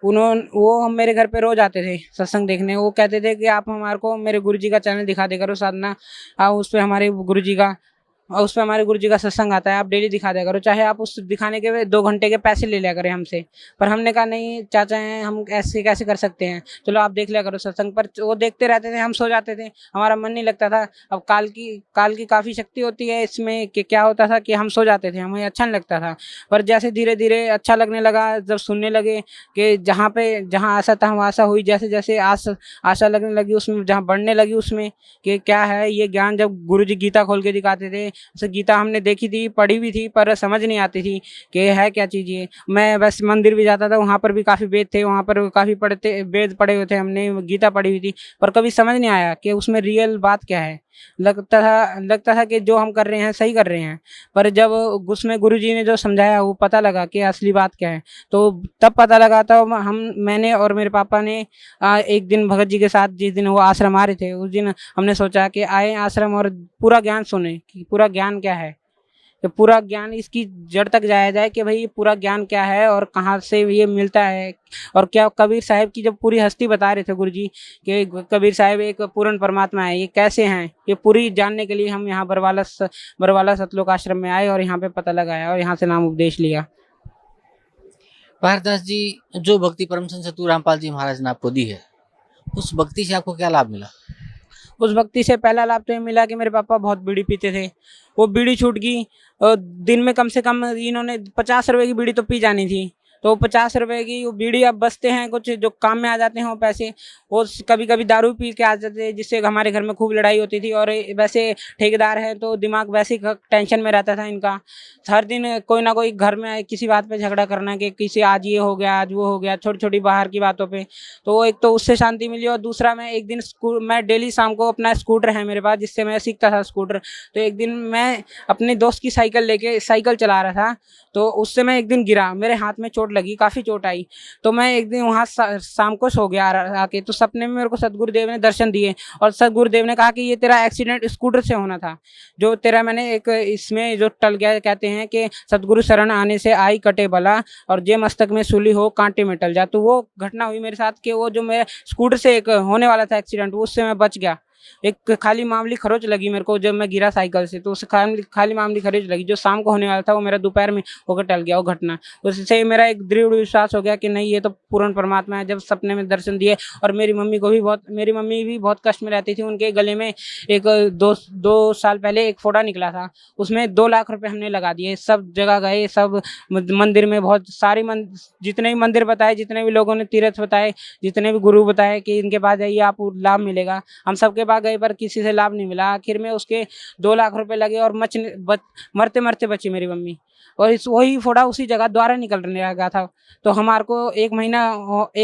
Speaker 8: वो हम मेरे घर पे रोज आते थे सत्संग देखने। वो कहते थे कि आप हमारे को मेरे गुरुजी का चैनल दिखा दे करो साधना, आप उस पर हमारे गुरुजी का और उस पर हमारे गुरु जी का सत्संग आता है, आप डेली दिखा दिया करो, चाहे आप उस दिखाने के 2 घंटे के पैसे ले लिया करें हमसे। पर हमने कहा नहीं चाचा हैं, हम ऐसे कैसे कर सकते हैं, चलो आप देख लिया करो सत्संग। पर वो देखते रहते थे, हम सो जाते थे, हमारा मन नहीं लगता था। अब काल की काफ़ी शक्ति होती है इसमें कि क्या होता था कि हम सो जाते थे, हमें अच्छा नहीं लगता था। पर जैसे धीरे धीरे अच्छा लगने लगा, जब सुनने लगे कि जहाँ आशा था वहाँ आशा हुई, जैसे जैसे आशा लगने लगी उसमें, जहाँ बढ़ने लगी उसमें कि क्या है ये ज्ञान। जब गुरु जी गीता खोल के दिखाते थे, जैसे गीता हमने देखी थी, पढ़ी भी थी, पर समझ नहीं आती थी कि है क्या चीज़ ये। मैं बस मंदिर भी जाता था, वहाँ पर भी काफ़ी वेद थे, वहाँ पर काफ़ी वेद पढ़े हुए थे, हमने गीता पढ़ी हुई थी, पर कभी समझ नहीं आया कि उसमें रियल बात क्या है। लगता था कि जो हम कर रहे हैं सही कर रहे हैं। पर जब उसमें गुरुजी ने जो समझाया वो पता लगा कि असली बात क्या है, तो तब पता लगा। तो मैंने और मेरे पापा ने एक दिन भगत जी के साथ, जिस दिन वो आश्रम आ रहे थे, उस दिन हमने सोचा कि आए आश्रम और पूरा ज्ञान सुने कि पूरा ज्ञान क्या है, कि पूरा ज्ञान इसकी जड़ तक जाया जाए कि भाई पूरा ज्ञान क्या है और कहाँ से ये मिलता है। और क्या कबीर साहब की जब पूरी हस्ती बता रहे थे गुरुजी कि कबीर साहब एक पूर्ण परमात्मा है, ये कैसे हैं, ये पूरी जानने के लिए हम यहाँ बरवाला सतलोक आश्रम में आए और यहाँ पे पता लगाया और यहाँ से नाम उपदेश लिया।
Speaker 4: पारदास जी, जो भक्ति परम संत सतगुरु रामपाल जी महाराज ने आपको दी है, उस भक्ति से आपको क्या लाभ मिला?
Speaker 8: उस भक्ति से पहला लाभ तो ये मिला कि मेरे पापा बहुत बीड़ी पीते थे, वो बीड़ी छूट गई। और दिन में कम से कम इन्होंने 50 रुपए की बीड़ी तो पी जानी थी, तो 50 रुपए की वो बीड़ी अब बचते हैं, कुछ जो काम में आ जाते हैं वो पैसे, वो कभी कभी दारू पी के आ जाते थे, जिससे हमारे घर में खूब लड़ाई होती थी। और वैसे ठेकेदार है तो दिमाग वैसे ही टेंशन में रहता था इनका, हर दिन कोई ना कोई घर में किसी बात पे झगड़ा करना कि किसी आज ये हो गया आज वो हो गया, छोटी छोटी बाहर की बातों पे। तो एक तो उससे शांति मिली, और दूसरा मैं एक दिन मैं डेली शाम को, अपना स्कूटर है मेरे पास जिससे मैं सीखता था स्कूटर, तो एक दिन मैं अपने दोस्त की साइकिल लेके साइकिल चला रहा था, तो उससे मैं एक दिन गिरा, मेरे हाथ में चोट लगी, काफ़ी चोट आई। तो मैं एक दिन वहाँ शाम को सो गया आके, तो सपने में मेरे को सतगुरुदेव ने दर्शन दिए और सतगुरुदेव ने कहा कि ये तेरा एक्सीडेंट स्कूटर से होना था, जो तेरा मैंने एक इसमें जो टल गया, कहते हैं कि सतगुरु शरण आने से आई कटे बला और जे मस्तक में सूली हो कांटे में टल जा। तो वो घटना हुई मेरे साथ कि वो जो मेरे स्कूटर से एक होने वाला था एक्सीडेंट, उससे मैं बच गया। एक खाली मामूली खरोच लगी मेरे को जब मैं गिरा साइकिल से, तो उस खाली मामूली खरोच लगी, जो शाम को होने वाला था वो मेरा दोपहर में होकर टल गया वो घटना। उससे मेरा एक दृढ़ विश्वास हो गया कि नहीं ये तो पूर्ण परमात्मा है। जब सपने में दर्शन दिए, और मेरी मम्मी भी बहुत कष्ट में रहती थी, उनके गले में एक 2 साल पहले एक फोड़ा निकला था, उसमें 2 लाख रुपए हमने लगा दिए। सब जगह गए, सब मंदिर में बहुत सारे जितने भी मंदिर बताए, जितने भी लोगों ने तीर्थ बताए, जितने भी गुरु बताए कि इनके पास जाइए आपको लाभ मिलेगा, हम सबके पास गए पर किसी से लाभ नहीं मिला। आखिर में उसके 2 लाख रुपए लगे और मरते मरते बची मेरी मम्मी, और वही फोड़ा उसी जगह द्वारा निकलने लगा था। तो हमारे को 1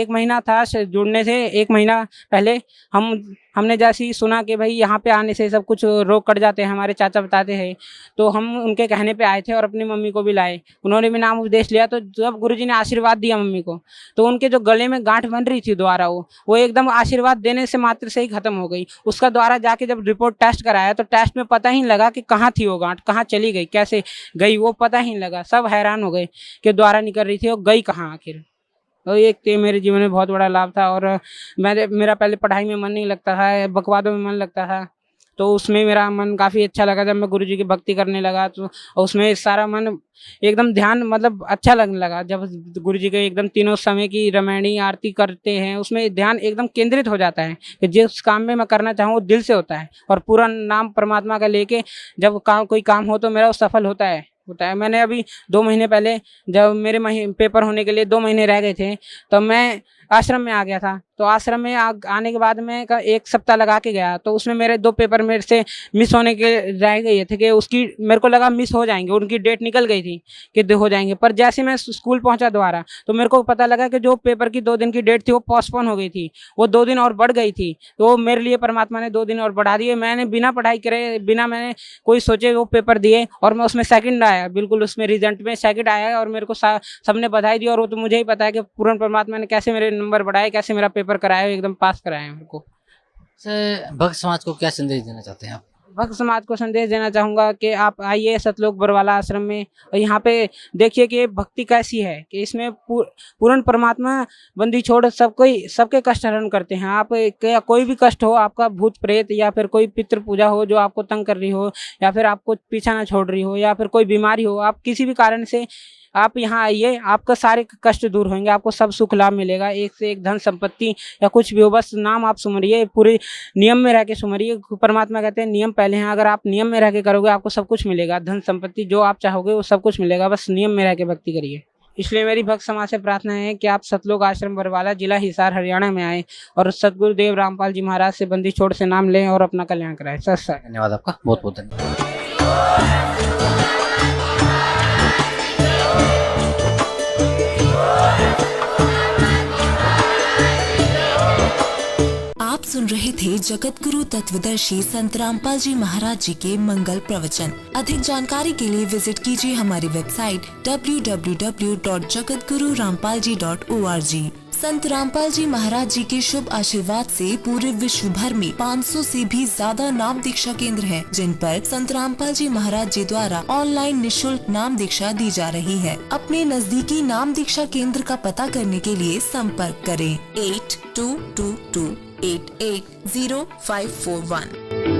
Speaker 8: महीना था जुड़ने से 1 महीना पहले हमने जैसे ही सुना कि भाई यहाँ पे आने से सब कुछ रोग कट जाते हैं, हमारे चाचा बताते हैं, तो हम उनके कहने पे आए थे और अपनी मम्मी को भी लाए, उन्होंने भी नाम उपदेश लिया। तो जब गुरुजी ने आशीर्वाद दिया मम्मी को, तो उनके जो गले में गांठ बन रही थी द्वारा, वो एकदम आशीर्वाद देने से मात्र से ही खत्म हो गई। उसका द्वारा जाके जब रिपोर्ट टेस्ट कराया, तो टेस्ट में पता ही लगा कि कहाँ थी वो गांठ, कहाँ चली गई, कैसे गई, वो पता ही लगा। सब हैरान हो गए कि द्वारा निकल रही थी, वो गई कहाँ आखिर। तो एक तो मेरे जीवन में बहुत बड़ा लाभ था। और मेरा पहले पढ़ाई में मन नहीं लगता था, बकवादों में मन लगता था, तो उसमें मेरा मन काफ़ी अच्छा लगा जब मैं गुरुजी की भक्ति करने लगा। तो उसमें सारा मन एकदम ध्यान मतलब अच्छा लगने लगा। जब गुरुजी के एकदम तीनों समय की रामायणी आरती करते हैं, उसमें ध्यान एकदम केंद्रित हो जाता है कि जिस काम में मैं करना चाहूँ वो दिल से होता है, और पूरा नाम परमात्मा का लेके जब कोई काम हो तो मेरा वो सफल होता है। मैंने अभी 2 महीने पहले, जब मेरे पेपर होने के लिए 2 महीने रह गए थे, तो मैं आश्रम में आ गया था। तो आश्रम में आने के बाद मैं 1 सप्ताह लगा के गया, तो उसमें मेरे 2 पेपर मेरे से मिस होने के रह गए थे कि उसकी मेरे को लगा मिस हो जाएंगे, उनकी डेट निकल गई थी कि हो जाएंगे। पर जैसे मैं स्कूल पहुंचा दोबारा, तो मेरे को पता लगा कि जो पेपर की 2 दिन की डेट थी वो पोस्टपोन हो गई थी, वो 2 दिन और बढ़ गई थी। तो मेरे लिए परमात्मा ने 2 दिन और बढ़ा दिए। मैंने बिना पढ़ाई करे, बिना मैंने कोई सोचे वो पेपर दिए, और मैं उसमें सेकंड आया, बिल्कुल उसमें रिजल्ट में सेकंड आया, और मेरे को सबने बधाई दी। और वो तो मुझे ही पता है कि पूर्ण परमात्मा ने कैसे मेरे नंबर बढ़ाए, कैसे मेरा पेपर कराया, एकदम पास कराया मेरे को।
Speaker 4: भक्त समाज को क्या संदेश देना चाहते हैं आप?
Speaker 8: भक्त समाज को संदेश देना चाहूँगा कि आप आइए सतलोक बरवाला आश्रम में और यहाँ पे देखिए कि भक्ति कैसी है कि इसमें पूर्ण परमात्मा बंदी छोड़ सबके कष्ट हरण करते हैं। आप कोई भी कष्ट हो, आपका भूत प्रेत या फिर कोई पितृ पूजा हो जो आपको तंग कर रही हो, या फिर आपको पीछा ना छोड़ रही हो, या फिर कोई बीमारी हो, आप किसी भी कारण से आप यहाँ आइए, आपका सारे कष्ट दूर होंगे, आपको सब सुख लाभ मिलेगा। एक से एक धन संपत्ति या कुछ भी हो, बस नाम आप सुमरिए, पूरे नियम में रह के सुमरिए। परमात्मा कहते हैं नियम पहले हैं, अगर आप नियम में रह के करोगे आपको सब कुछ मिलेगा, धन संपत्ति जो आप चाहोगे वो सब कुछ मिलेगा, बस नियम में रह के भक्ति करिए। इसलिए मेरी भक्त समाज से प्रार्थना है कि आप सतलोक आश्रम बरवाला, जिला हिसार, हरियाणा में आए और सतगुरुदेव रामपाल जी महाराज से बंदी छोड़ से नाम लें और अपना कल्याण कराएं।
Speaker 4: धन्यवाद आपका, बहुत बहुत धन्यवाद।
Speaker 9: आप सुन रहे थे जगत गुरु तत्वदर्शी संत रामपाल जी महाराज जी के मंगल प्रवचन। अधिक जानकारी के लिए विजिट कीजिए हमारी वेबसाइट www.jagatgururampalji.org। संत रामपाल जी महाराज जी के शुभ आशीर्वाद से पूरे विश्व भर में 500 से भी ज्यादा नाम दीक्षा केंद्र हैं, जिन पर संत रामपाल जी महाराज जी द्वारा ऑनलाइन निशुल्क नाम दीक्षा दी जा रही है। अपने नजदीकी नाम दीक्षा केंद्र का पता करने के लिए संपर्क करें 8222880541।